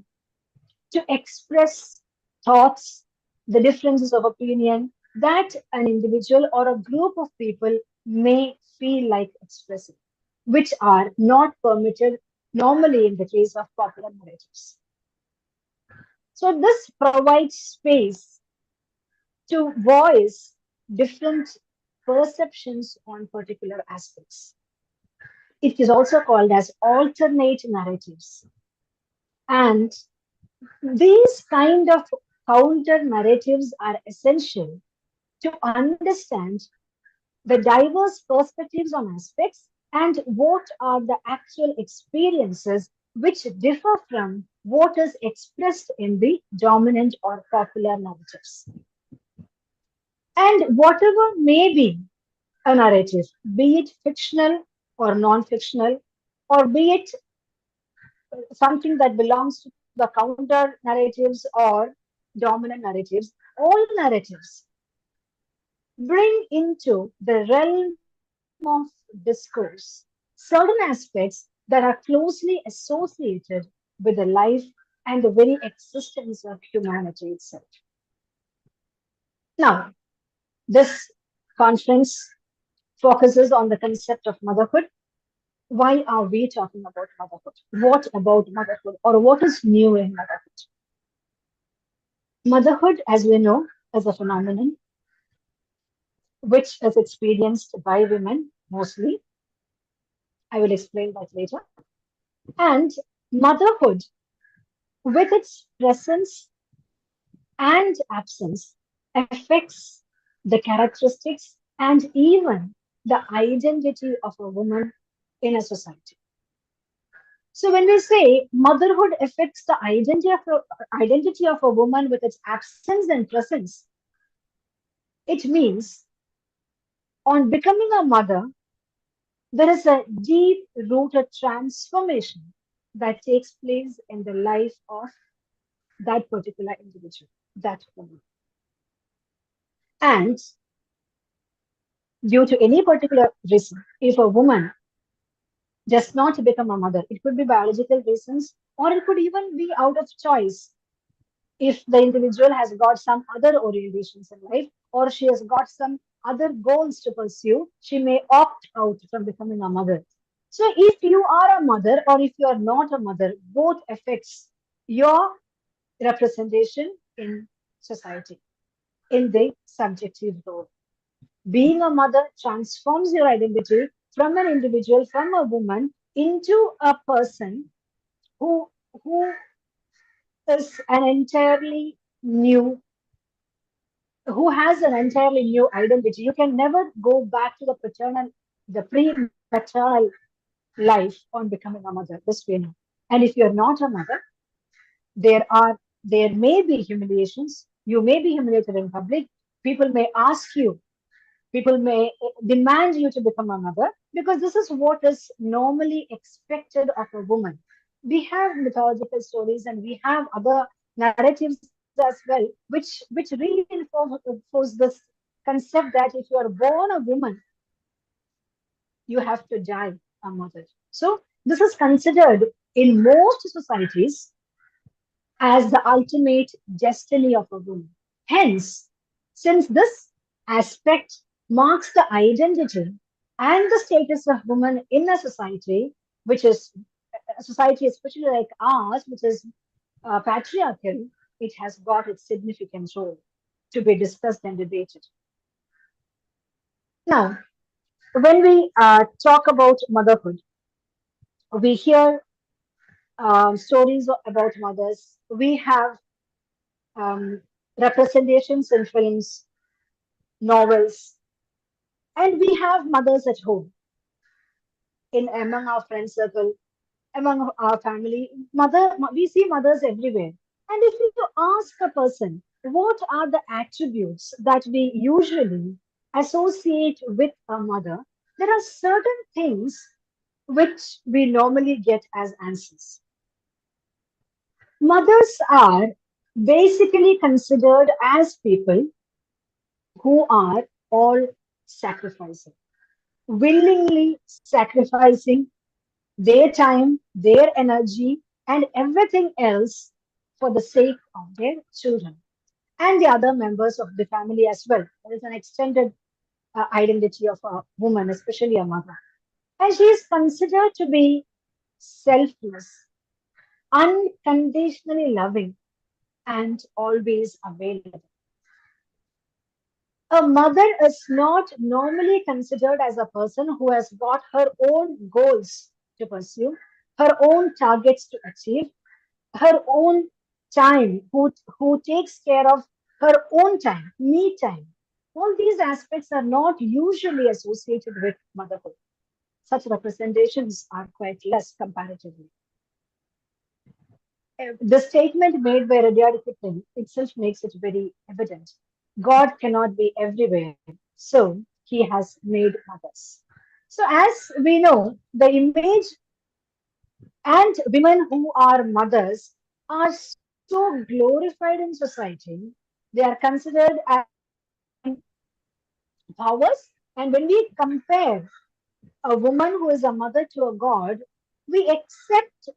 to express thoughts, the differences of opinion that an individual or a group of people may feel like expressing, which are not permitted normally in the case of popular narratives. So, this provides space to voice different perceptions on particular aspects. It is also called as alternate narratives. And these kind of counter narratives are essential to understand the diverse perspectives on aspects and what are the actual experiences which differ from what is expressed in the dominant or popular narratives. And whatever may be a narrative, be it fictional or non fictional, or be it something that belongs to the counter narratives or dominant narratives, all narratives bring into the realm of discourse certain aspects that are closely associated with the life and the very existence of humanity itself. Now, this conference focuses on the concept of motherhood. Why are we talking about motherhood? What about motherhood, or what is new in motherhood? Motherhood, as we know, is a phenomenon which is experienced by women mostly. I will explain that later. And motherhood, with its presence and absence, affects the characteristics and even the identity of a woman in a society. So when we say motherhood affects the identity of a woman with its absence and presence, it means on becoming a mother, there is a deep rooted transformation that takes place in the life of that particular individual, that woman. And due to any particular reason, if a woman does not become a mother, it could be biological reasons, or it could even be out of choice. If the individual has got some other orientations in life, or she has got some other goals to pursue, she may opt out from becoming a mother. So if you are a mother or if you are not a mother, both affects your representation in society, in the subjective role. Being a mother transforms your identity from an individual, from a woman, into a person who is an entirely new, who has an entirely new identity. You can never go back to the pre-maternal life on becoming a mother. This we know. And if you're not a mother, there may be humiliations. You may be humiliated in public. People may ask you, people may demand you to become a mother because this is what is normally expected of a woman. We have mythological stories and we have other narratives as well, which reinforce this concept that if you are born a woman, you have to die a mother. So this is considered in most societies as the ultimate destiny of a woman. Hence, since this aspect marks the identity and the status of woman in a society, which is a society especially like ours, which is patriarchal, it has got its significant role to be discussed and debated. Now, when we talk about motherhood, we hear stories about mothers. We have um, representations in films, novels, and we have mothers at home in among our friend circle, among our family. We see mothers everywhere. And if you ask a person, what are the attributes that we usually associate with a mother, there are certain things which we normally get as answers. Mothers are basically considered as people who are all sacrificing, willingly sacrificing their time, their energy, and everything else for the sake of their children and the other members of the family as well. There is an extended identity of a woman, especially a mother. And she is considered to be selfless, unconditionally loving, and always available. A mother is not normally considered as a person who has got her own goals to pursue, her own targets to achieve, her own time, who takes care of her own time, me time. All these aspects are not usually associated with motherhood. Such representations are quite less comparatively. The statement made by Rudyard Kipling itself makes it very evident. God cannot be everywhere, so he has made mothers. So, as we know, the image and women who are mothers are so glorified in society. They are considered as powers. And when we compare a woman who is a mother to a god, we accept,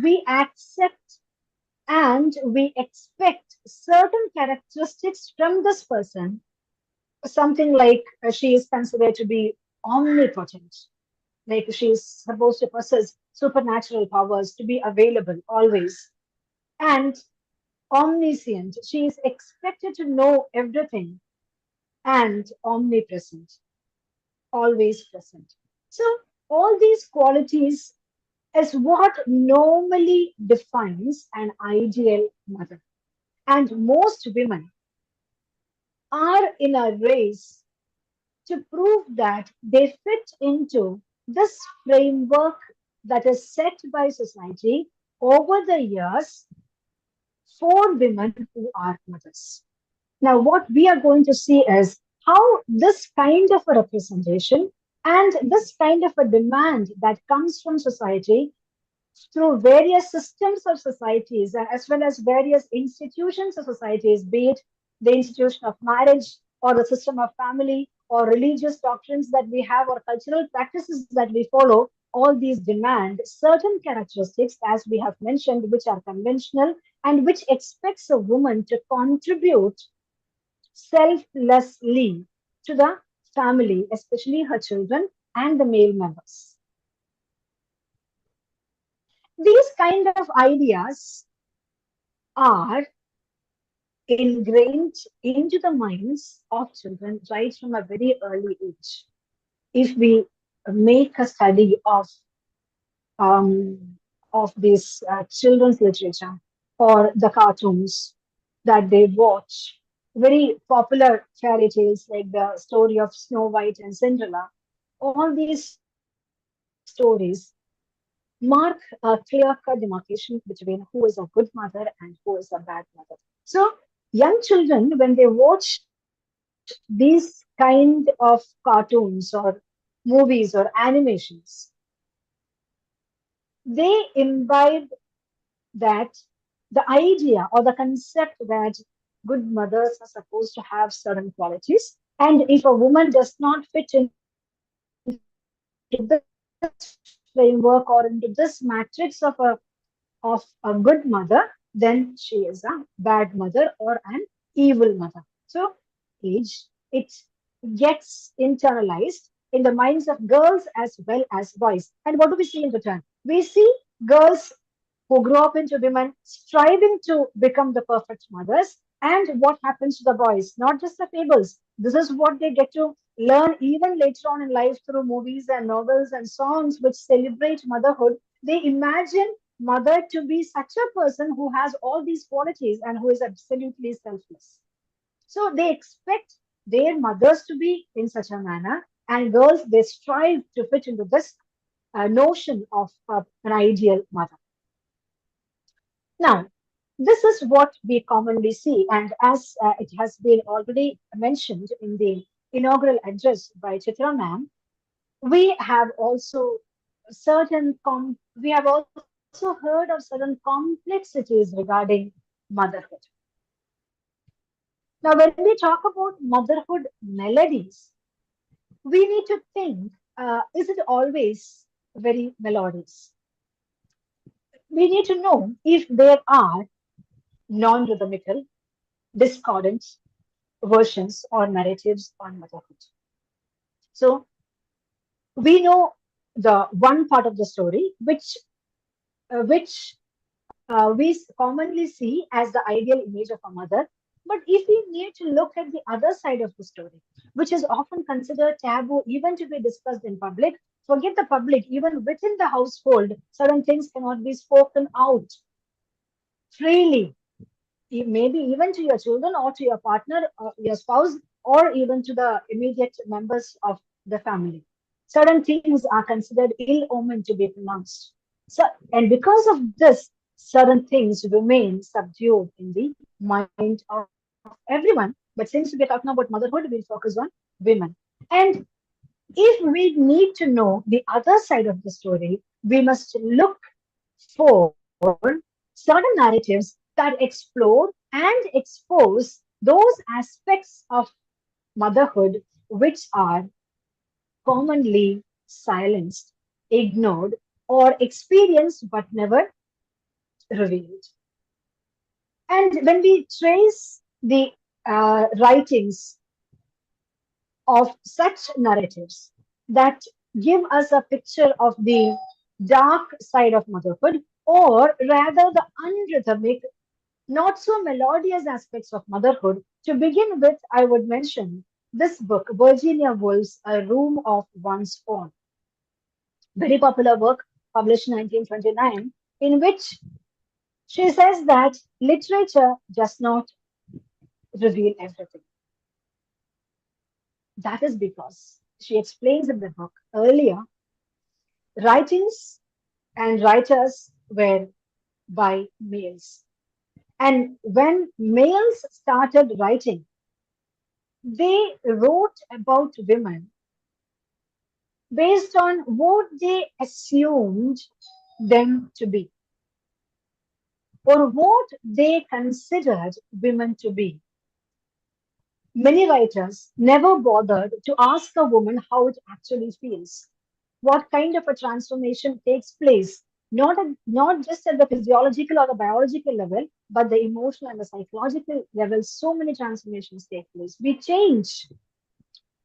we accept and we expect certain characteristics from this person, something like she is considered to be omnipotent, like she is supposed to possess supernatural powers, to be available always, and omniscient. She is expected to know everything and omnipresent, always present. So, all these qualities is what normally defines an ideal mother. And most women are in a race to prove that they fit into this framework that is set by society over the years for women who are mothers. Now, what we are going to see is how this kind of a representation and this kind of a demand that comes from society through various systems of societies as well as various institutions of societies, be it the institution of marriage or the system of family or religious doctrines that we have or cultural practices that we follow, all these demand certain characteristics, as we have mentioned, which are conventional and which expects a woman to contribute selflessly to the family, especially her children and the male members. These kind of ideas are ingrained into the minds of children right from a very early age. If we make a study um, of this children's literature or the cartoons that they watch, very popular fairy tales like the story of Snow White and Cinderella, all these stories mark a clear-cut demarcation between who is a good mother and who is a bad mother. So, young children, when they watch these kind of cartoons or movies or animations, they imbibe that the idea or the concept that good mothers are supposed to have certain qualities. And if a woman does not fit into these qualities, this framework or into this matrix of a good mother, then she is a bad mother or an evil mother. So age, it gets internalized in the minds of girls as well as boys. And what do we see in return? We see girls who grow up into women striving to become the perfect mothers. And what happens to the boys? Not just the fables. This is what they get to learn even later on in life through movies and novels and songs which celebrate motherhood. They imagine mother to be such a person who has all these qualities and who is absolutely selfless. So they expect their mothers to be in such a manner, and girls they strive to fit into this notion of an ideal mother. Now, this is what we commonly see, and as it has been already mentioned in the inaugural address by Chitra ma'am, we have also we have also heard of certain complexities regarding motherhood. Now, when we talk about motherhood melodies, we need to think: is it always very melodious? We need to know if there are non-rhythmical, discordant versions or narratives on motherhood. So we know the one part of the story which we commonly see as the ideal image of a mother. But if we need to look at the other side of the story, which is often considered taboo even to be discussed in public, forget the public, even within the household, certain things cannot be spoken out freely, maybe even to your children or to your partner, or your spouse, or even to the immediate members of the family. Certain things are considered ill omened to be pronounced. So, and because of this, certain things remain subdued in the mind of everyone. But since we're talking about motherhood, we'll focus on women. And if we need to know the other side of the story, we must look for certain narratives that explore and expose those aspects of motherhood which are commonly silenced, ignored, or experienced but never revealed. And when we trace the writings of such narratives that give us a picture of the dark side of motherhood, or rather the unrhythmic, not so melodious aspects of motherhood. To begin with, I would mention this book, Virginia Woolf's A Room of One's Own. Very popular work, published in 1929, in which she says that literature does not reveal everything. That is because she explains in the book earlier, writings and writers were by males. And when males started writing, they wrote about women based on what they assumed them to be or what they considered women to be. Many writers never bothered to ask a woman how it actually feels, what kind of a transformation takes place, not just at the physiological or the biological level, but the emotional and the psychological level. So many transformations take place. We change.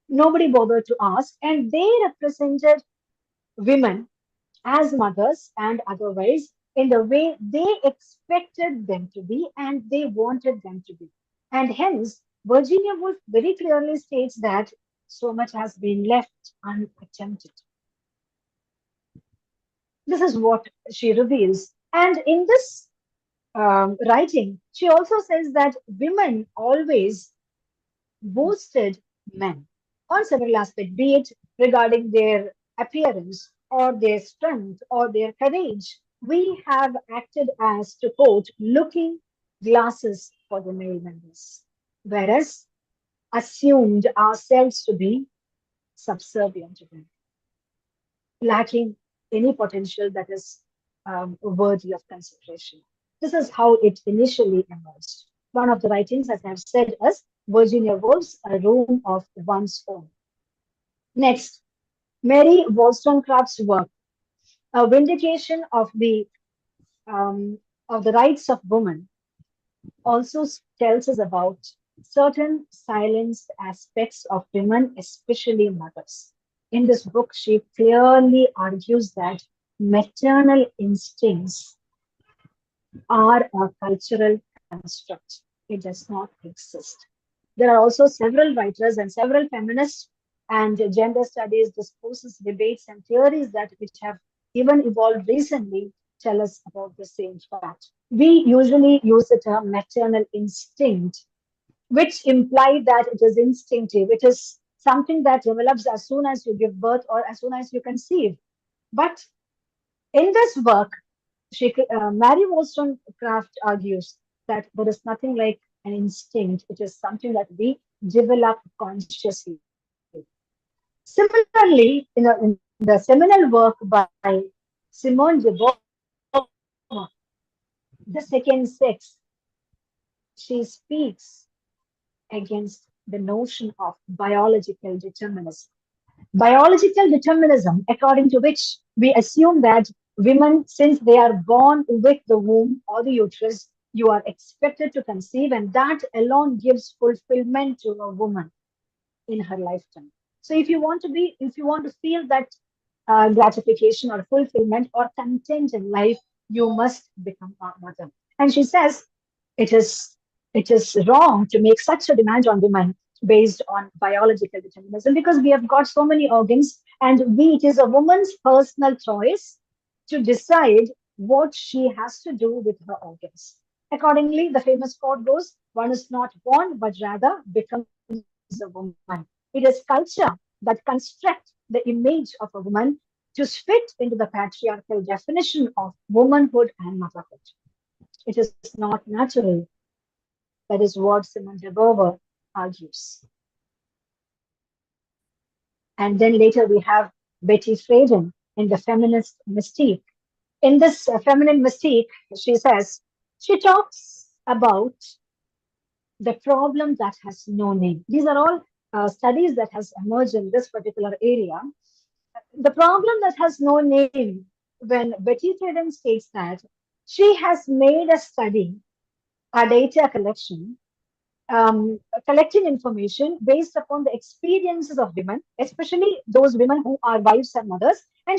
Nobody bothered to ask, and they represented women as mothers and otherwise in the way they expected them to be and they wanted them to be. And hence, Virginia Woolf very clearly states that so much has been left unattempted. This is what she reveals. And in this writing, she also says that women always boosted men on several aspects, be it regarding their appearance or their strength or their courage. We have acted as, to quote, looking glasses for the male members, whereas assumed ourselves to be subservient to them, lacking any potential that is worthy of consideration. This is how it initially emerged. One of the writings, as I've said, is Virginia Woolf's A Room of One's Own. Next, Mary Wollstonecraft's work, a vindication of the rights of women, also tells us about certain silenced aspects of women, especially mothers. In this book, she clearly argues that maternal instincts are a cultural construct. It does not exist. There are also several writers and several feminists and gender studies discourses, debates, and theories that which have even evolved recently tell us about the same fact. We usually use the term maternal instinct, which imply that it is instinctive. It is something that develops as soon as you give birth or as soon as you conceive. But in this work, Mary Wollstonecraft argues that there is nothing like an instinct. It is something that we develop consciously. Similarly, in the seminal work by Simone de Beauvoir, The Second Sex, she speaks against the notion of biological determinism. Biological determinism, according to which we assume that women, since they are born with the womb or the uterus, you are expected to conceive, and that alone gives fulfillment to a woman in her lifetime. So if you want to feel that gratification or fulfillment or content in life, you must become a mother. And she says it is it is wrong to make such a demand on women based on biological determinism because we have got so many organs and it is a woman's personal choice to decide what she has to do with her organs. Accordingly, the famous quote goes, one is not born, but rather becomes a woman. It is culture that constructs the image of a woman to fit into the patriarchal definition of womanhood and motherhood. It is not natural. That is what Simone de Beauvoir argues. And then later we have Betty Friedan in The Feminist Mystique. In this feminine mystique, she says, she talks about the problem that has no name. These are all studies that has emerged in this particular area. The problem that has no name, when Betty Friedan states that she has made a study, a data collection, collecting information based upon the experiences of women, especially those women who are wives and mothers. And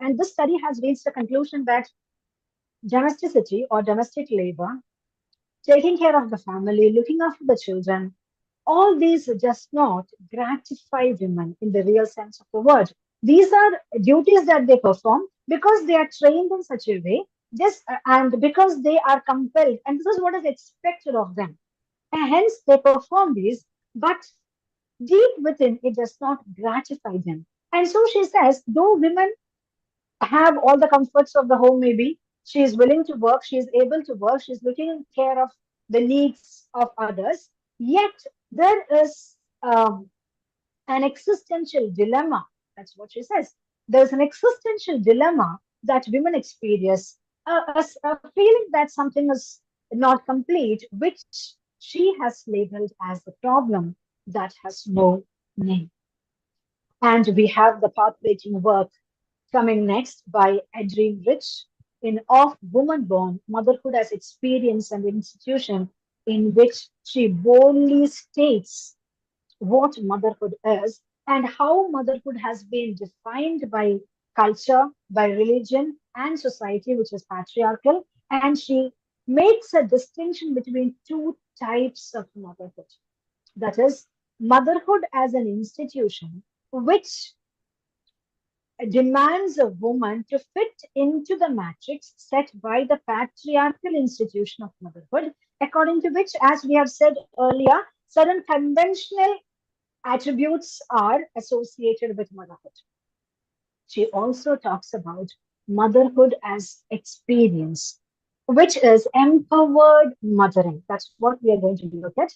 and this study has reached a conclusion that domesticity or domestic labor, taking care of the family, looking after the children, all these does not gratify women in the real sense of the word. These are duties that they perform because they are trained in such a way, just and because they are compelled, and this is what is expected of them. And hence, they perform these, but deep within, it does not gratify them. And so she says, though women have all the comforts of the home, maybe she is willing to work, she is able to work, she's looking care of the needs of others, yet there is an existential dilemma. That's what she says. There's an existential dilemma that women experience, a feeling that something is not complete, which she has labeled as the problem that has no name. And we have the path-breaking work coming next by Adrienne Rich in Of Woman Born, Motherhood as Experience and Institution, in which she boldly states what motherhood is and how motherhood has been defined by culture, by religion, and society, which is patriarchal. And she makes a distinction between two types of motherhood. That is, motherhood as an institution, which demands a woman to fit into the matrix set by the patriarchal institution of motherhood, according to which, as we have said earlier, certain conventional attributes are associated with motherhood. She also talks about motherhood as experience, which is empowered mothering. That's what we are going to look at.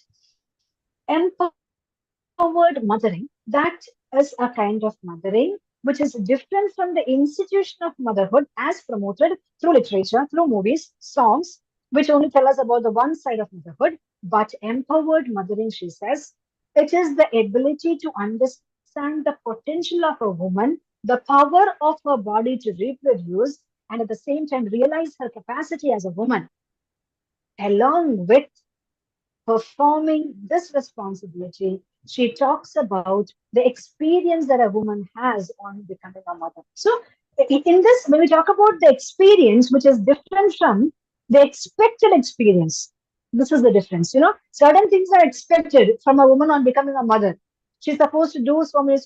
Empowered mothering, that is a kind of mothering which is different from the institution of motherhood as promoted through literature, through movies, songs, which only tell us about the one side of motherhood. But empowered mothering, she says, it is the ability to understand understand the potential of a woman, the power of her body to reproduce, and at the same time realize her capacity as a woman, along with performing this responsibility, she talks about the experience that a woman has on becoming a mother. So, in this, when we talk about the experience, which is different from the expected experience, this is the difference. Certain things are expected from a woman on becoming a mother. She's supposed to do so many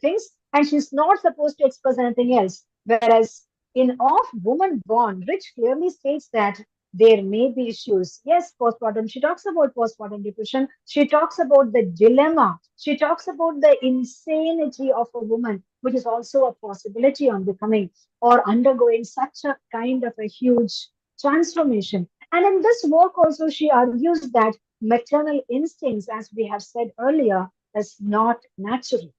things, and she's not supposed to express anything else. Whereas in Of Woman Born, Rich clearly states that there may be issues. Yes, postpartum. She talks about postpartum depression. She talks about the dilemma. She talks about the insanity of a woman, which is also a possibility on becoming or undergoing such a kind of a huge transformation. And in this work also, she argues that maternal instincts, as we have said earlier, is not natural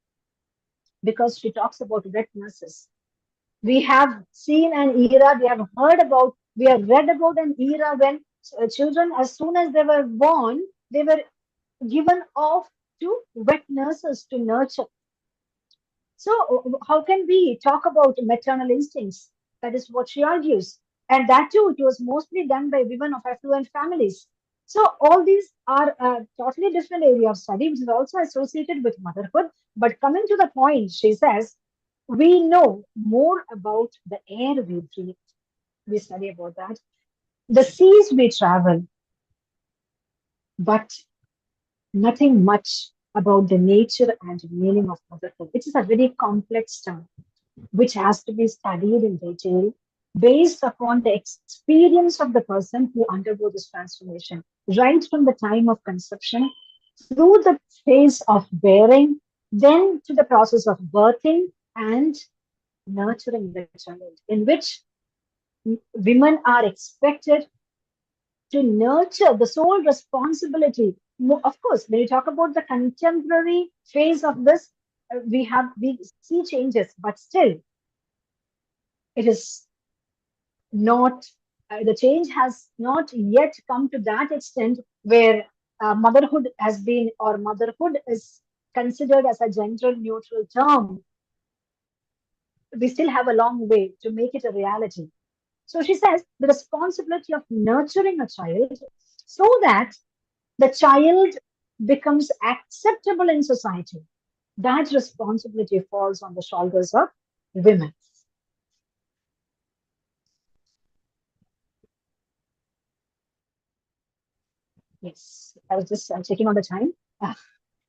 because she talks about wet nurses. We have seen an era, we have read about an era when children, as soon as they were born, they were given off to wet nurses to nurture. So, how can we talk about maternal instincts? That is what she argues. And that too, it was mostly done by women of affluent families. So, all these are a totally different area of study, which is also associated with motherhood. But coming to the point, she says, we know more about the air we breathe. We study about that. The seas we travel, but nothing much about the nature and meaning of motherhood, which is a very complex term, which has to be studied in detail based upon the experience of the person who undergo this transformation, right from the time of conception through the phase of bearing, then to the process of birthing and nurturing the child, in which women are expected to nurture the sole responsibility. Of course, when you talk about the contemporary phase of this, we see changes, but still, it is not the change has not yet come to that extent where motherhood has been or motherhood is considered as a gender neutral term. We still have a long way to make it a reality. So she says the responsibility of nurturing a child so that the child becomes acceptable in society. That responsibility falls on the shoulders of women. Yes, I was just checking on the time. Ah,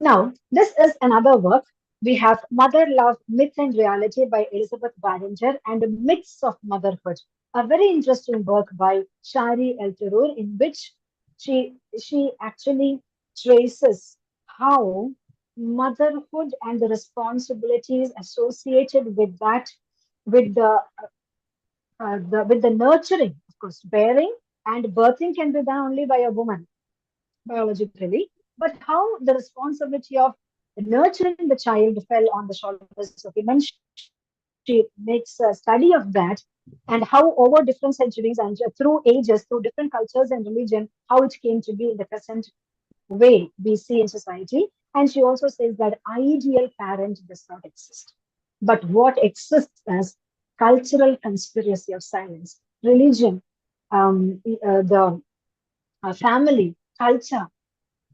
Now, this is another work. We have Mother Love, Myth and Reality by Elizabeth Barringer and Myths of Motherhood, a very interesting work by Shari El Terur, in which she actually traces how motherhood and the responsibilities associated with that, with the nurturing, of course, bearing and birthing can be done only by a woman biologically, but how the responsibility of nurturing the child fell on the shoulders of women. She makes a study of that and how over different centuries and through ages, through different cultures and religion, how it came to be in the present way we see in society. And she also says that ideal parent does not exist. But what exists as cultural conspiracy of silence, religion, the family, culture,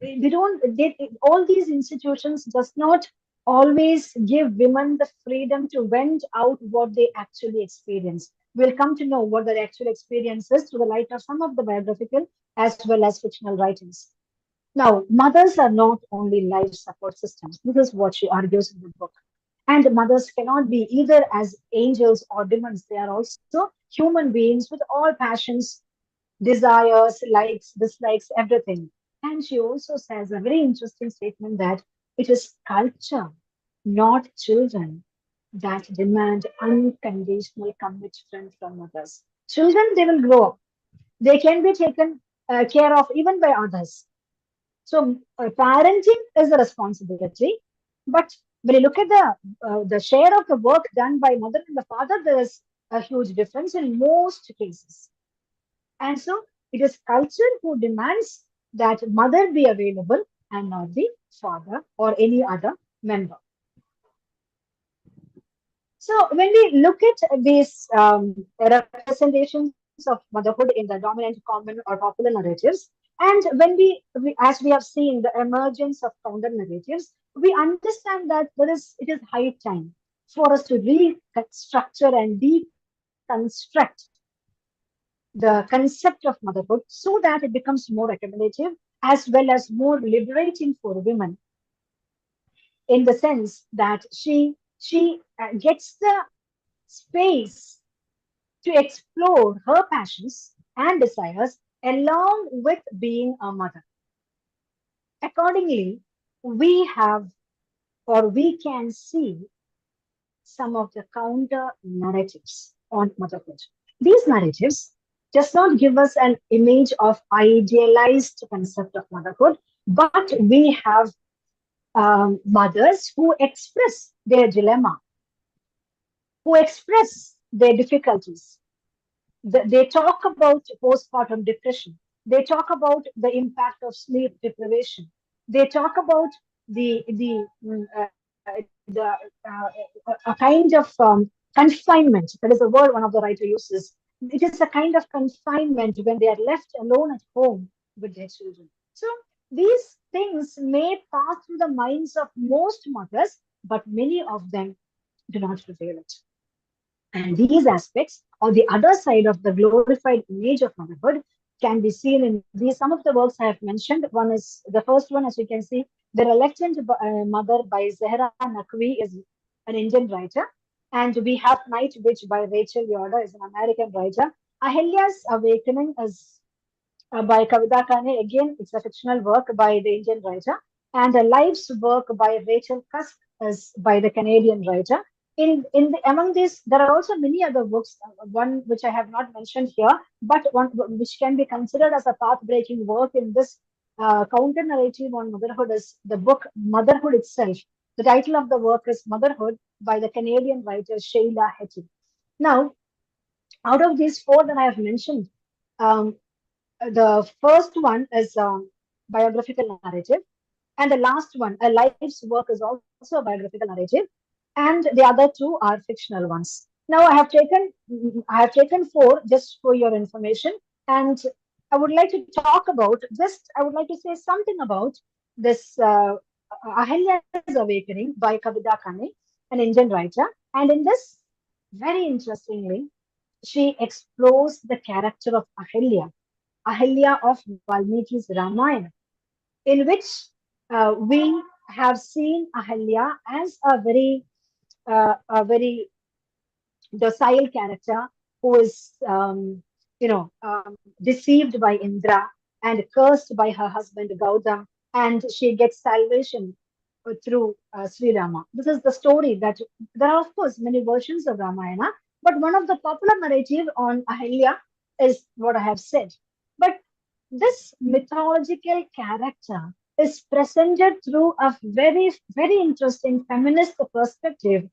they don't they, all these institutions does not always give women the freedom to vent out what they actually experience. We'll come to know what their actual experience is through the light of some of the biographical as well as fictional writings. Now, mothers are not only life support systems. This is what she argues in the book. And mothers cannot be either as angels or demons. They are also human beings with all passions, desires, likes, dislikes, everything. And she also says a very interesting statement that it is culture, not children, that demand unconditional commitment from mothers. Children, they will grow up. They can be taken care of even by others. So parenting is a responsibility, but when you look at the share of the work done by mother and the father, there is a huge difference in most cases. And so it is culture who demands that mother be available and not the father or any other member. So when we look at these representations of motherhood in the dominant, common, or popular narratives, and when as we have seen the emergence of counter narratives, we understand that it is high time for us to restructure and deconstruct the concept of motherhood so that it becomes more accommodative as well as more liberating for women, in the sense that she gets the space to explore her passions and desires along with being a mother. Accordingly, we have or we can see some of the counter narratives on motherhood. These narratives does not give us an image of idealized concept of motherhood, but we have mothers who express their dilemma, who express their difficulties. They talk about postpartum depression. They talk about the impact of sleep deprivation. They talk about the a kind of confinement. That is a word one of the writer uses. It is a kind of confinement when they are left alone at home with their children. So these things may pass through the minds of most mothers, but many of them do not reveal it. And these aspects, or the other side of the glorified image of motherhood, can be seen in these some of the works I have mentioned. One is the first one, as you can see, The Reluctant Mother by Zehra Naqvi is an Indian writer. And we have Night Witch by Rachel Yoder, is an American writer. Ahilya's Awakening is by Kavita Kane. Again, it's a fictional work by the Indian writer. And a life's work by Rachel Cusk is by the Canadian writer. Among these, there are also many other books. One which I have not mentioned here, but one which can be considered as a path-breaking work in this counter narrative on motherhood is the book Motherhood itself. The title of the work is Motherhood by the Canadian writer Sheila Heti. Now, out of these four that I have mentioned, um, the first one is biographical narrative, and the last one, a life's work, is also a biographical narrative, and the other two are fictional ones. Now, I have taken four just for your information, and I would like to talk about just I would like to say something about this Ahilya's Awakening by Kavita Kane, an Indian writer, and in this, very interestingly, she explores the character of Ahilya of Valmiki's Ramayana, in which we have seen Ahilya as a very docile character who is, deceived by Indra and cursed by her husband Gautam, and she gets salvation through Sri Rama. This is the story that there are, of course, many versions of Ramayana, but one of the popular narrative on Ahilya is what I have said. But this mythological character is presented through a very, very interesting feminist perspective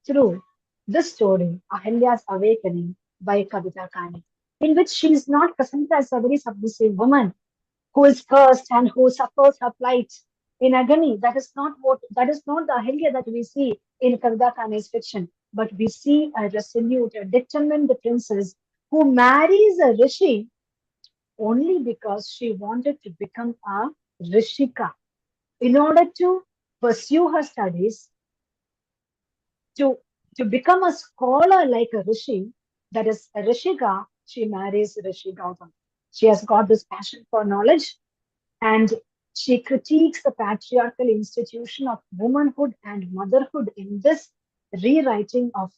through this story, Ahilya's Awakening by Kavita Kane, in which she is not presented as a very submissive woman who is cursed and who suffers her plight in agony. That is not the Ahilya that we see in Kavita Kane's fiction, but we see a resolute, a determined princess who marries a rishi only because she wanted to become a rishika. In order to pursue her studies, to, to become a scholar like a rishi, that is a rishika, she marries Rishi Gautam. She has got this passion for knowledge, and she critiques the patriarchal institution of womanhood and motherhood in this rewriting of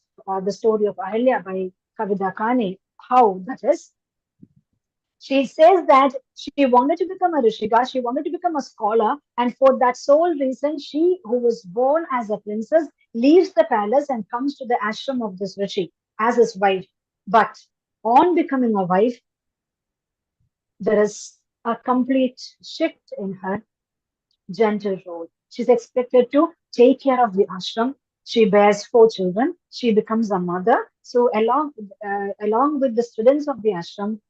the story of Ahilya by Kavita Kane. How that is? She says that she wanted to become a Rishika, she wanted to become a scholar, and for that sole reason, she, who was born as a princess, leaves the palace and comes to the ashram of this Rishi as his wife. But on becoming a wife, there is a complete shift in her gentle role. She's expected to take care of the ashram. She bears four children. She becomes a mother. So along with the students of the ashram,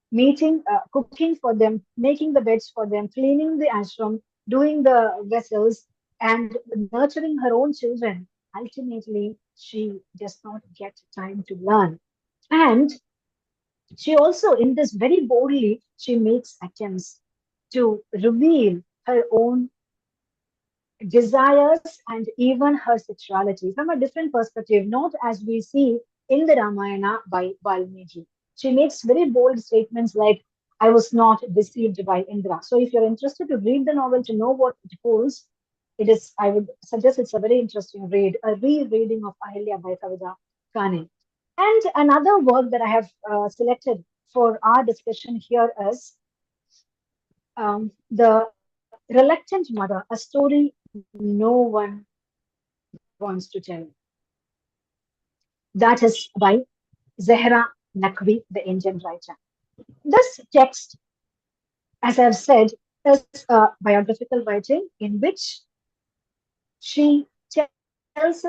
cooking for them, making the beds for them, cleaning the ashram, doing the vessels, and nurturing her own children. Ultimately, she does not get time to learn. And she also, in this very boldly, she makes attempts to reveal her own desires and even her sexuality from a different perspective, not as we see in the Ramayana by Valmiki. She makes very bold statements like, I was not deceived by Indra. So if you're interested to read the novel to know what it holds, it is, I would suggest it's a very interesting read, a rereading of Ahilya by Kavita Kane. And another work that I have selected for our discussion here is The Reluctant Mother, a story no one wants to tell. That is by Zehra Naqvi, the Indian writer. This text, as I've said, is a biographical writing in which she tells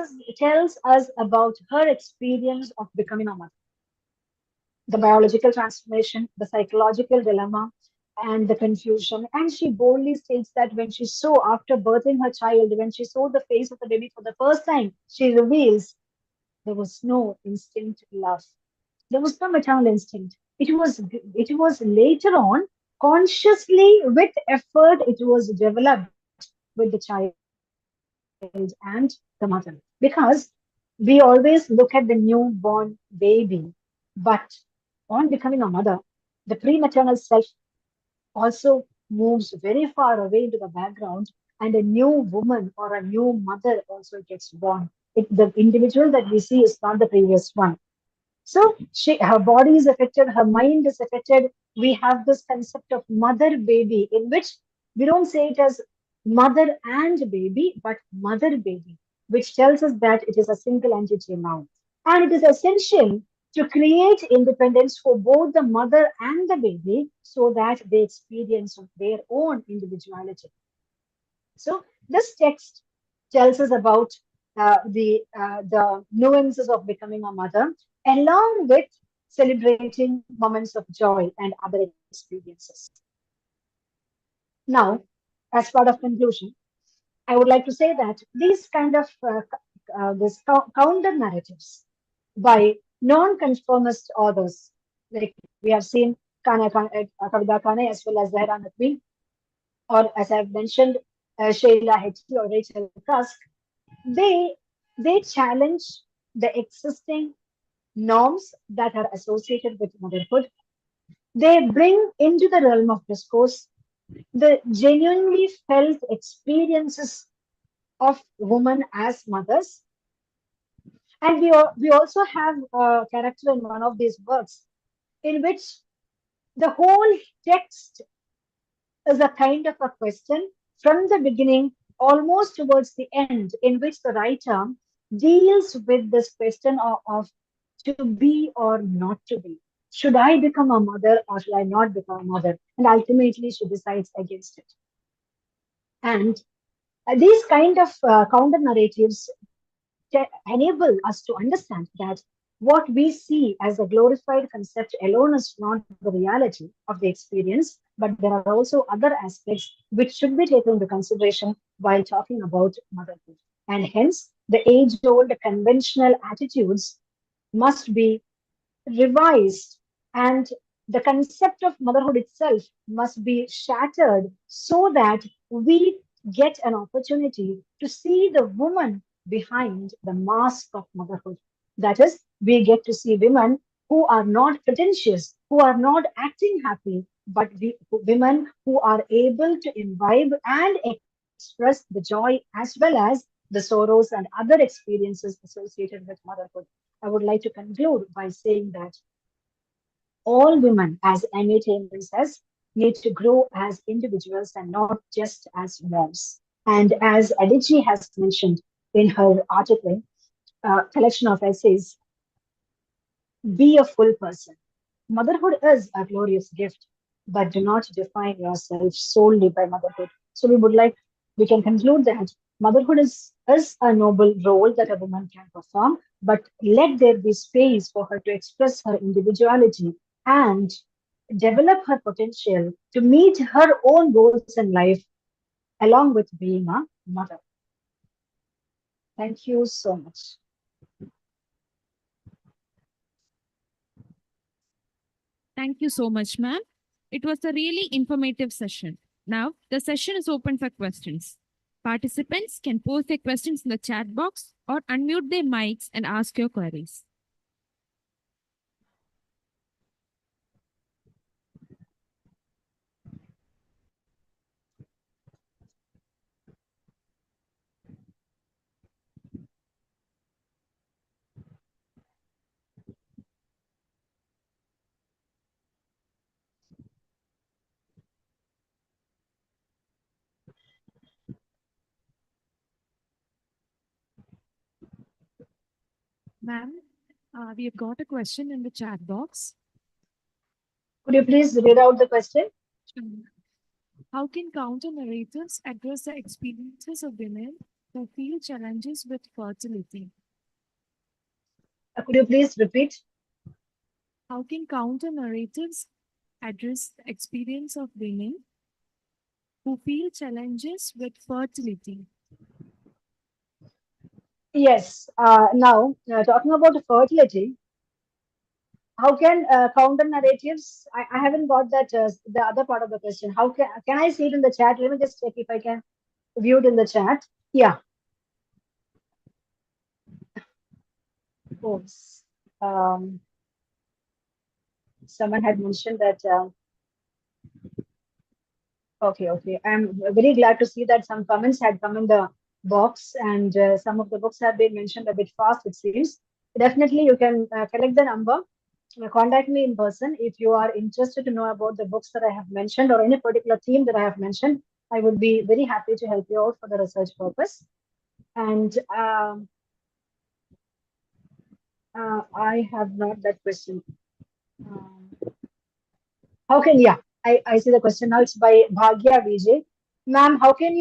us about her experience of becoming a mother, the biological transformation, the psychological dilemma, and the confusion. And she boldly states that when she saw, after birthing her child, when she saw the face of the baby for the first time, she reveals there was no instinct love. There was no maternal instinct. It was later on, consciously, with effort, it was developed with the child and the mother. Because we always look at the newborn baby, but on becoming a mother, the pre-maternal self also moves very far away into the background, and a new woman or a new mother also gets born. The individual that we see is not the previous one. So her body is affected, her mind is affected. We have this concept of mother baby, in which we don't say it as mother and baby, but mother baby, which tells us that it is a single entity now. And it is essential to create independence for both the mother and the baby so that they experience their own individuality. So this text tells us about the nuances of becoming a mother, along with celebrating moments of joy and other experiences. Now, as part of conclusion, I would like to say that these kind of counter narratives by non-conformist authors, like we have seen Kavita Kane as well as Zahra Naqvi, or as I've mentioned, Sheila Hetty or Rachel Cusk, they they challenge the existing norms that are associated with motherhood. They bring into the realm of discourse the genuinely felt experiences of women as mothers. And we also have a character in one of these works in which the whole text is a kind of a question from the beginning, almost towards the end, in which the writer deals with this question of to be or not to be. Should I become a mother or should I not become a mother? And ultimately, she decides against it. And these kind of counter narratives enable us to understand that what we see as a glorified concept alone is not the reality of the experience, but there are also other aspects which should be taken into consideration while talking about motherhood. And hence, the age old conventional attitudes must be revised, and the concept of motherhood itself must be shattered so that we get an opportunity to see the woman behind the mask of motherhood. That is, we get to see women who are not pretentious, who are not acting happy, but women who are able to imbibe and express the joy as well as the sorrows and other experiences associated with motherhood. I would like to conclude by saying that all women, as Amy Taylor says, need to grow as individuals and not just as moms. And as Adichie has mentioned in her article, collection of essays, be a full person. Motherhood is a glorious gift, but do not define yourself solely by motherhood. So we can conclude that motherhood is a noble role that a woman can perform, but let there be space for her to express her individuality and develop her potential to meet her own goals in life along with being a mother. Thank you so much. Thank you so much, ma'am. It was a really informative session. Now, the session is open for questions. Participants can post their questions in the chat box or unmute their mics and ask your queries. Ma'am, we have got a question in the chat box. Could you please read out the question? How can counter narratives address the experiences of women who feel challenges with fertility? Could you please repeat? How can counter narratives address the experience of women who feel challenges with fertility? Yes. Now, talking about fertility, how can counter narratives? I haven't got that the other part of the question. How can I see it in the chat? Let me just check if I can view it in the chat. Yeah. Of course. Um, Someone had mentioned that. Okay. I'm very glad to see that some comments had come in the box, and some of the books have been mentioned a bit fast, it seems. Definitely, you can collect the number, contact me in person if you are interested to know about the books that I have mentioned or any particular theme that I have mentioned. I would be very happy to help you out for the research purpose. And I have not that question. Um, yeah, I see the question now. It's by Bhagya Vijay. Ma'am, how can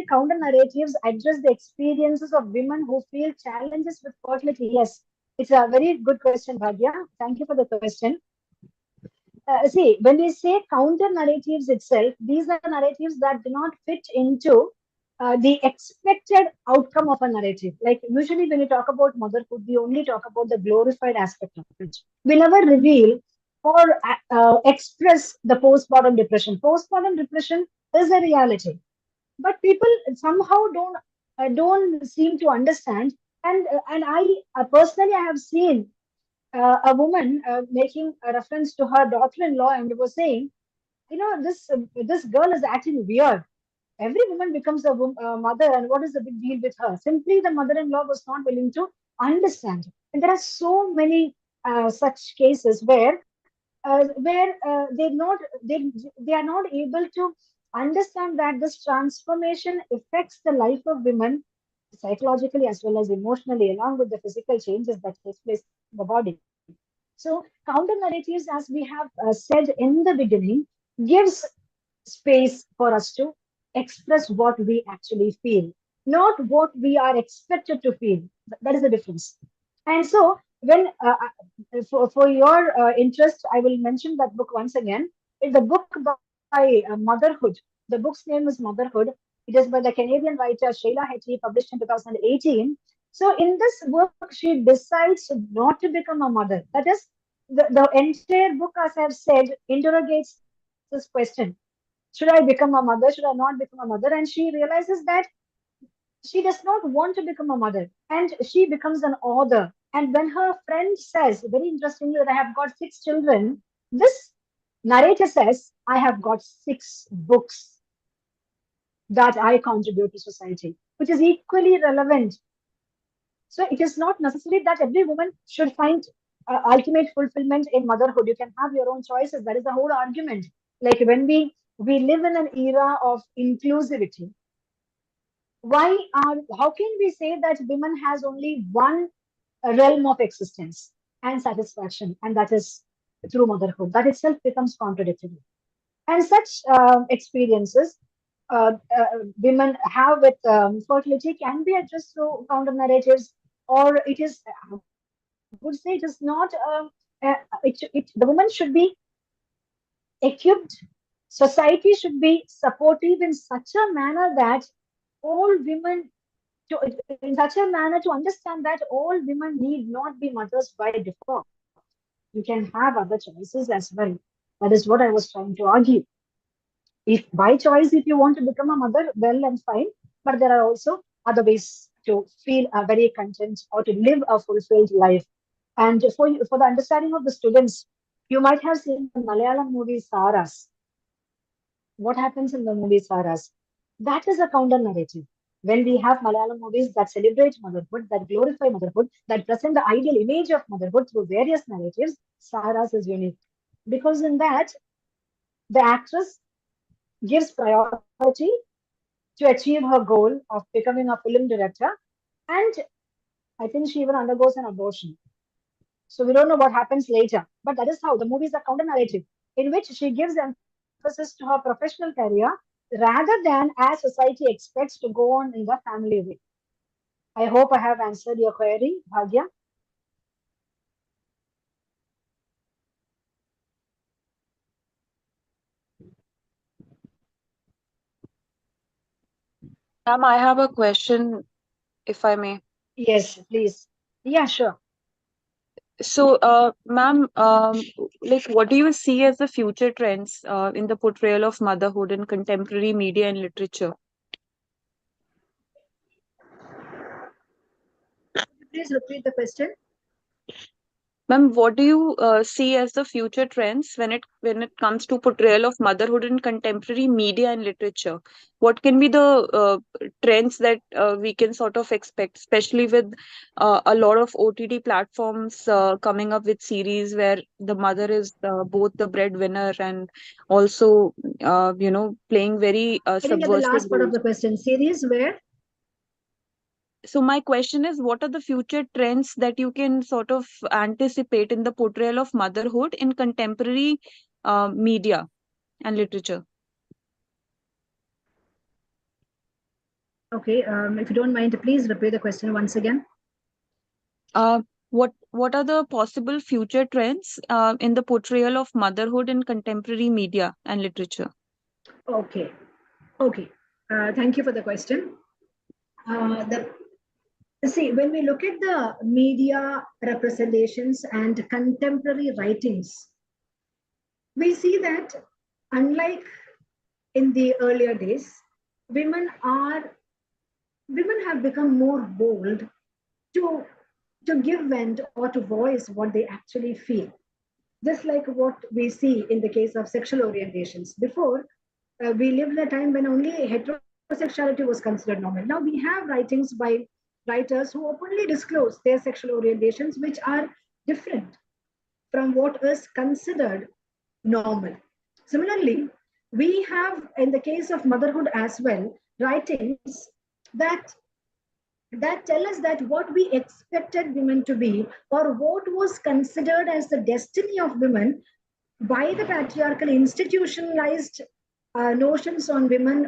counter narratives address the experiences of women who feel challenges with fertility? Yes, it's a very good question, Bhagya. Thank you for the question. See, when we say counter narratives itself, these are narratives that do not fit into the expected outcome of a narrative. Like usually when we talk about motherhood, we only talk about the glorified aspect of it. We never reveal or express the postpartum depression. Postpartum depression is a reality, but people somehow don't seem to understand. And I personally I have seen a woman making a reference to her daughter-in-law and was saying, this girl is acting weird. Every woman becomes a mother, and what is the big deal with her? Simply, the mother-in-law was not willing to understand. And there are so many such cases where they are not able to understand that this transformation affects the life of women psychologically as well as emotionally, along with the physical changes that takes place in the body. So counter narratives, as we have said in the beginning, gives space for us to express what we actually feel, not what we are expected to feel. That is the difference. And so, when for your interest, I will mention that book once again. It's the book by Motherhood. The book's name is Motherhood. It is by the Canadian writer Sheila Heti, published in 2018. So, in this book, she decides not to become a mother. That is, the entire book, as I have said, interrogates this question: should I become a mother? Should I not become a mother? And she realizes that she does not want to become a mother, and she becomes an author. And when her friend says, very interestingly, that I have got 6 children, this narrator says, I have got 6 books that I contribute to society, which is equally relevant. So it is not necessary that every woman should find ultimate fulfillment in motherhood. You can have your own choices. That is the whole argument. Like when we live in an era of inclusivity, how can we say that women has only one realm of existence and satisfaction, and that is through motherhood? That itself becomes contradictory. And such experiences women have with fertility can be addressed through counter narratives, or it is, I would say, it is not. The woman should be equipped. Society should be supportive in such a manner that all women in such a manner to understand that all women need not be mothers by default. You can have other choices as well. That is what I was trying to argue. If by choice, if you want to become a mother, well and fine, but there are also other ways to feel very content or to live a fulfilled life. And for the understanding of the students, you might have seen the Malayalam movie Saras. What happens in the movie Saras? That is a counter narrative. When we have Malayalam movies that celebrate motherhood, that glorify motherhood, that present the ideal image of motherhood through various narratives, Saras is unique. Because in that, the actress gives priority to achieve her goal of becoming a film director, and I think she even undergoes an abortion. So we don't know what happens later. But that is how the movie is a counter narrative in which she gives emphasis to her professional career rather than as society expects to go on in the family way. I hope I have answered your query, Bhagya. Ma'am, I have a question, if I may. Yes, please. Yeah, sure. So, ma'am, like, what do you see as the future trends in the portrayal of motherhood in contemporary media and literature? Please repeat the question. Ma'am, what do you see as the future trends when it comes to portrayal of motherhood in contemporary media and literature? What can be the trends that we can sort of expect, especially with a lot of OTT platforms coming up with series where the mother is both the breadwinner and also, playing very I didn't get the subversive last part of roles. the question. Series where? So my question is, what are the future trends that you can sort of anticipate in the portrayal of motherhood in contemporary media and literature? Okay, if you don't mind, please repeat the question once again. Uh, what are the possible future trends in the portrayal of motherhood in contemporary media and literature? Okay, okay. Thank you for the question. The See, when we look at the media representations and contemporary writings, we see that unlike in the earlier days, women are women have become more bold to give vent or to voice what they actually feel. Just like what we see in the case of sexual orientations. Before, we lived in a time when only heterosexuality was considered normal. Now we have writings by writers who openly disclose their sexual orientations, which are different from what is considered normal. Similarly, we have, in the case of motherhood as well, writings that tell us that what we expected women to be or what was considered as the destiny of women by the patriarchal institutionalized notions on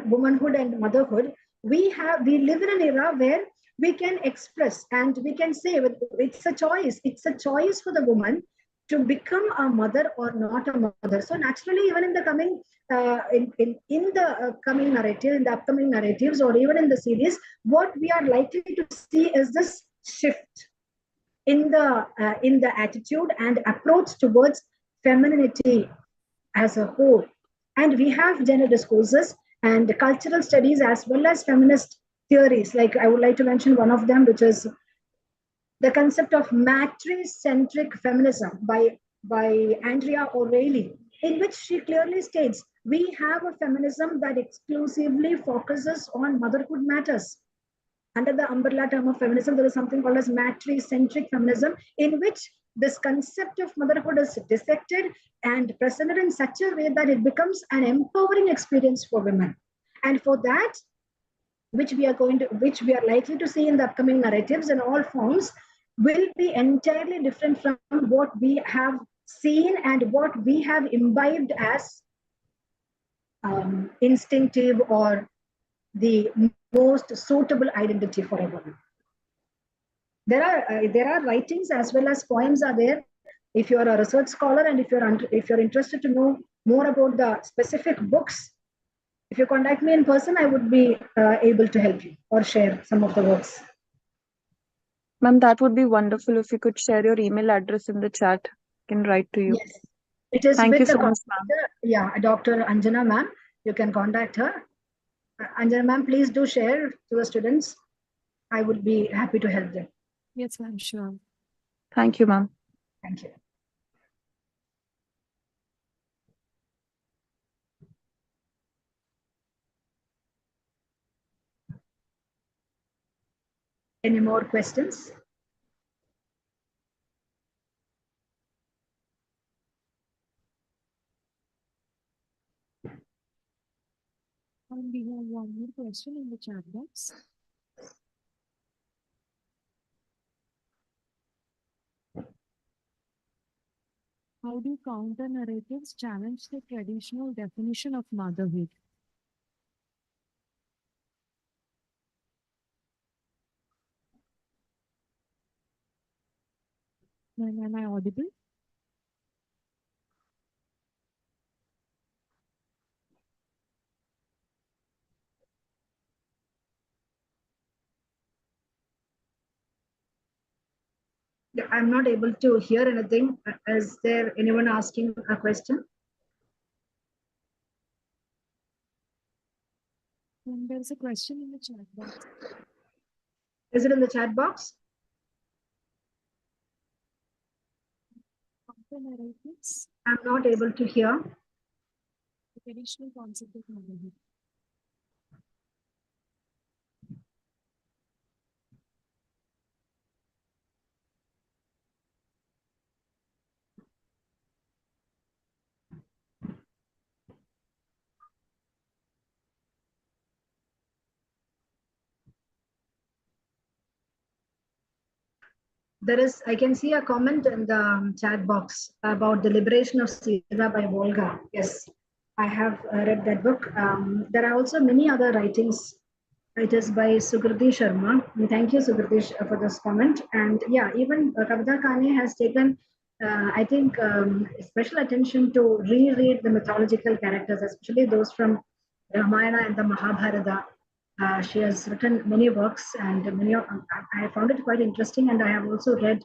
womanhood and motherhood. We live in an era where we can express and we can say it's a choice. It's a choice for the woman to become a mother or not a mother. So naturally, even in the coming in the coming narrative, in the upcoming narratives, or even in the series, what we are likely to see is this shift in the attitude and approach towards femininity as a whole. And we have gender discourses and cultural studies as well as feminist theories. Like I would like to mention one of them, which is the concept of matricentric feminism by Andrea O'Reilly, in which she clearly states we have a feminism that exclusively focuses on motherhood matters. Under the umbrella term of feminism, there is something called as matricentric feminism, in which this concept of motherhood is dissected and presented in such a way that it becomes an empowering experience for women. And for that, which we are likely to see in the upcoming narratives in all forms, will be entirely different from what we have seen and what we have imbibed as instinctive or the most suitable identity for a woman. There are writings as well as poems are there. If you are a research scholar and if you're interested to know more about the specific books, if you contact me in person, I would be able to help you or share some of the works. Ma'am, that would be wonderful if you could share your email address in the chat. Can write to you. Yes. It is Thank you with the so much, ma'am. coordinator, yeah, Dr. Anjana ma'am. You can contact her. Anjana ma'am, please do share to the students. I would be happy to help them. Yes, ma'am, sure. Thank you, ma'am. Thank you. Any more questions? And we have one more question in the chat box. How do counter narratives challenge the traditional definition of motherhood? Ma'am, am I audible? Yeah, I'm not able to hear anything. Is there anyone asking a question? And there's a question in the chat box. Is it in the chat box? Counter narratives, I'm not able to hear. the traditional concept of motherhood. There is, I can see a comment in the chat box about the liberation of Sita by Volga. Yes, I have read that book. There are also many other writings. It is by Sukriti Sharma. And thank you, Sukriti, for this comment. And yeah, even Kavita Kane has taken, I think, special attention to reread the mythological characters, especially those from Ramayana and the Mahabharata. She has written many works, and I found it quite interesting. And I have also read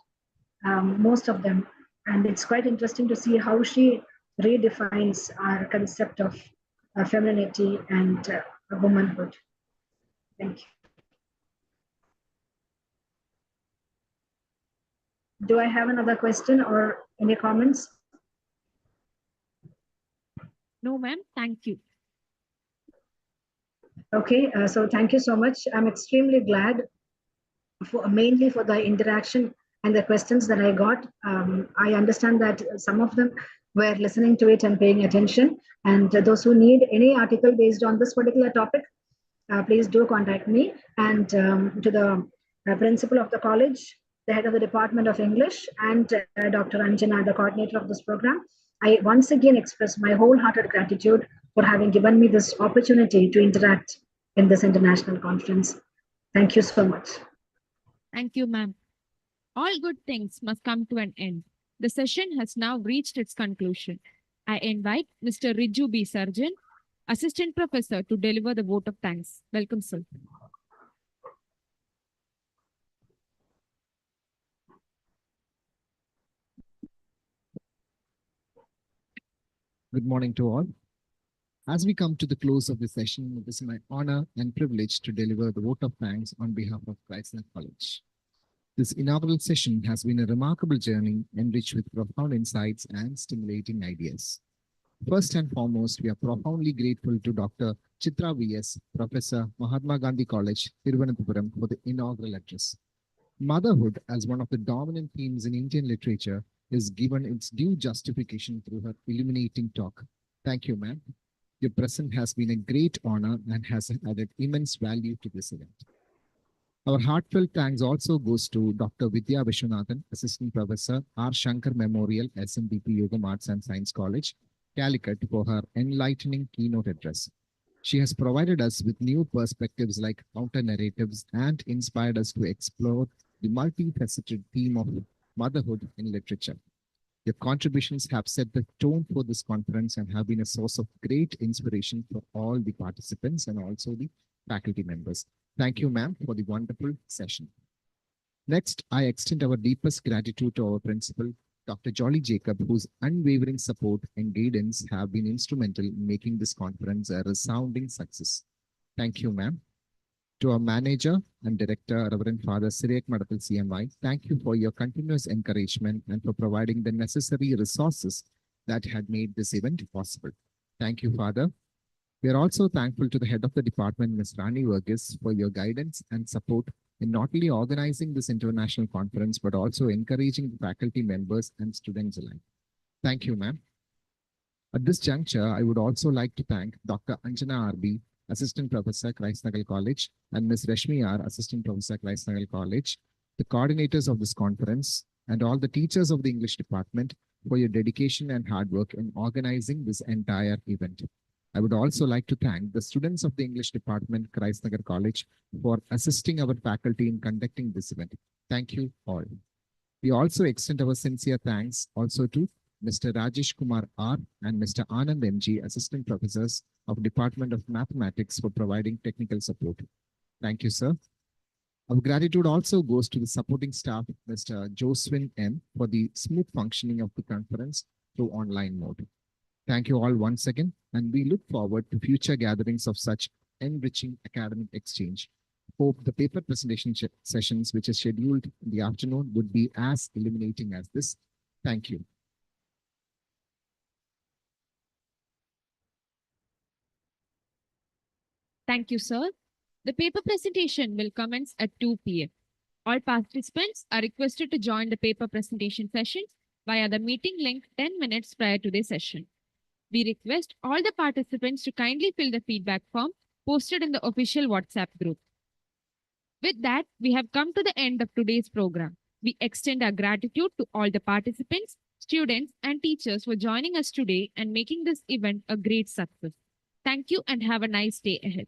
most of them, and it's quite interesting to see how she redefines our concept of femininity and womanhood. Thank you. Do I have another question or any comments? No, ma'am. Thank you. Okay, so thank you so much. I'm extremely glad mainly for the interaction and the questions that I got. I understand that some of them were listening to it and paying attention. And those who need any article based on this particular topic, please do contact me. And to the principal of the college, the head of the Department of English, and Dr. Anjana, the coordinator of this program, I once again express my wholehearted gratitude for having given me this opportunity to interact in this international conference. Thank you so much. Thank you, ma'am. All good things must come to an end. The session has now reached its conclusion. I invite Mr. Riju B. Sarjan, Assistant Professor, to deliver the vote of thanks. Welcome, sir. Good morning to all. As we come to the close of the session, it is my honor and privilege to deliver the vote of thanks on behalf of Chrysler College. This inaugural session has been a remarkable journey enriched with profound insights and stimulating ideas. First and foremost, we are profoundly grateful to Dr. Chitra V.S., Professor, Mahatma Gandhi College, Thiruvananthapuram, for the inaugural address. Motherhood, as one of the dominant themes in Indian literature, is given its due justification through her illuminating talk. Thank you, ma'am. Your presence has been a great honor and has added immense value to this event. Our heartfelt thanks also goes to Dr. Vidya Vishwanathan, Assistant Professor, R. Shankar Memorial, SMDP Yogam Arts and Science College, Calicut, for her enlightening keynote address. She has provided us with new perspectives like counter narratives and inspired us to explore the multifaceted theme of motherhood in literature. Your contributions have set the tone for this conference and have been a source of great inspiration for all the participants and also the faculty members. Thank you, ma'am, for the wonderful session. Next, I extend our deepest gratitude to our principal, Dr. Jolly Jacob, whose unwavering support and guidance have been instrumental in making this conference a resounding success. Thank you, ma'am. To our manager and director, Reverend Father Siriak Madapal CMI, thank you for your continuous encouragement and for providing the necessary resources that had made this event possible. Thank you, Father. We are also thankful to the head of the department, Ms. Rani Verghese, for your guidance and support in not only organizing this international conference, but also encouraging the faculty members and students alike. Thank you, ma'am. At this juncture, I would also like to thank Dr. Anjana RB, Assistant Professor, Christ Nagal College, and Ms. Rashmi R, Assistant Professor, Christ Nagal College, the coordinators of this conference, and all the teachers of the English department for your dedication and hard work in organizing this entire event. I would also like to thank the students of the English department, Christ Nagar College, for assisting our faculty in conducting this event. Thank you all. We also extend our sincere thanks also to Mr. Rajesh Kumar R and Mr. Anand MG, Assistant Professors of Department of Mathematics, for providing technical support. Thank you, sir. Our gratitude also goes to the supporting staff, Mr. Joswin M, for the smooth functioning of the conference through online mode. Thank you all once again, and we look forward to future gatherings of such enriching academic exchange. Hope the paper presentation sessions, which is scheduled in the afternoon, would be as illuminating as this. Thank you. Thank you, sir. The paper presentation will commence at 2 p.m. All participants are requested to join the paper presentation session via the meeting link 10 minutes prior to the session. We request all the participants to kindly fill the feedback form posted in the official WhatsApp group. With that, we have come to the end of today's program. We extend our gratitude to all the participants, students, and teachers for joining us today and making this event a great success. Thank you and have a nice day ahead.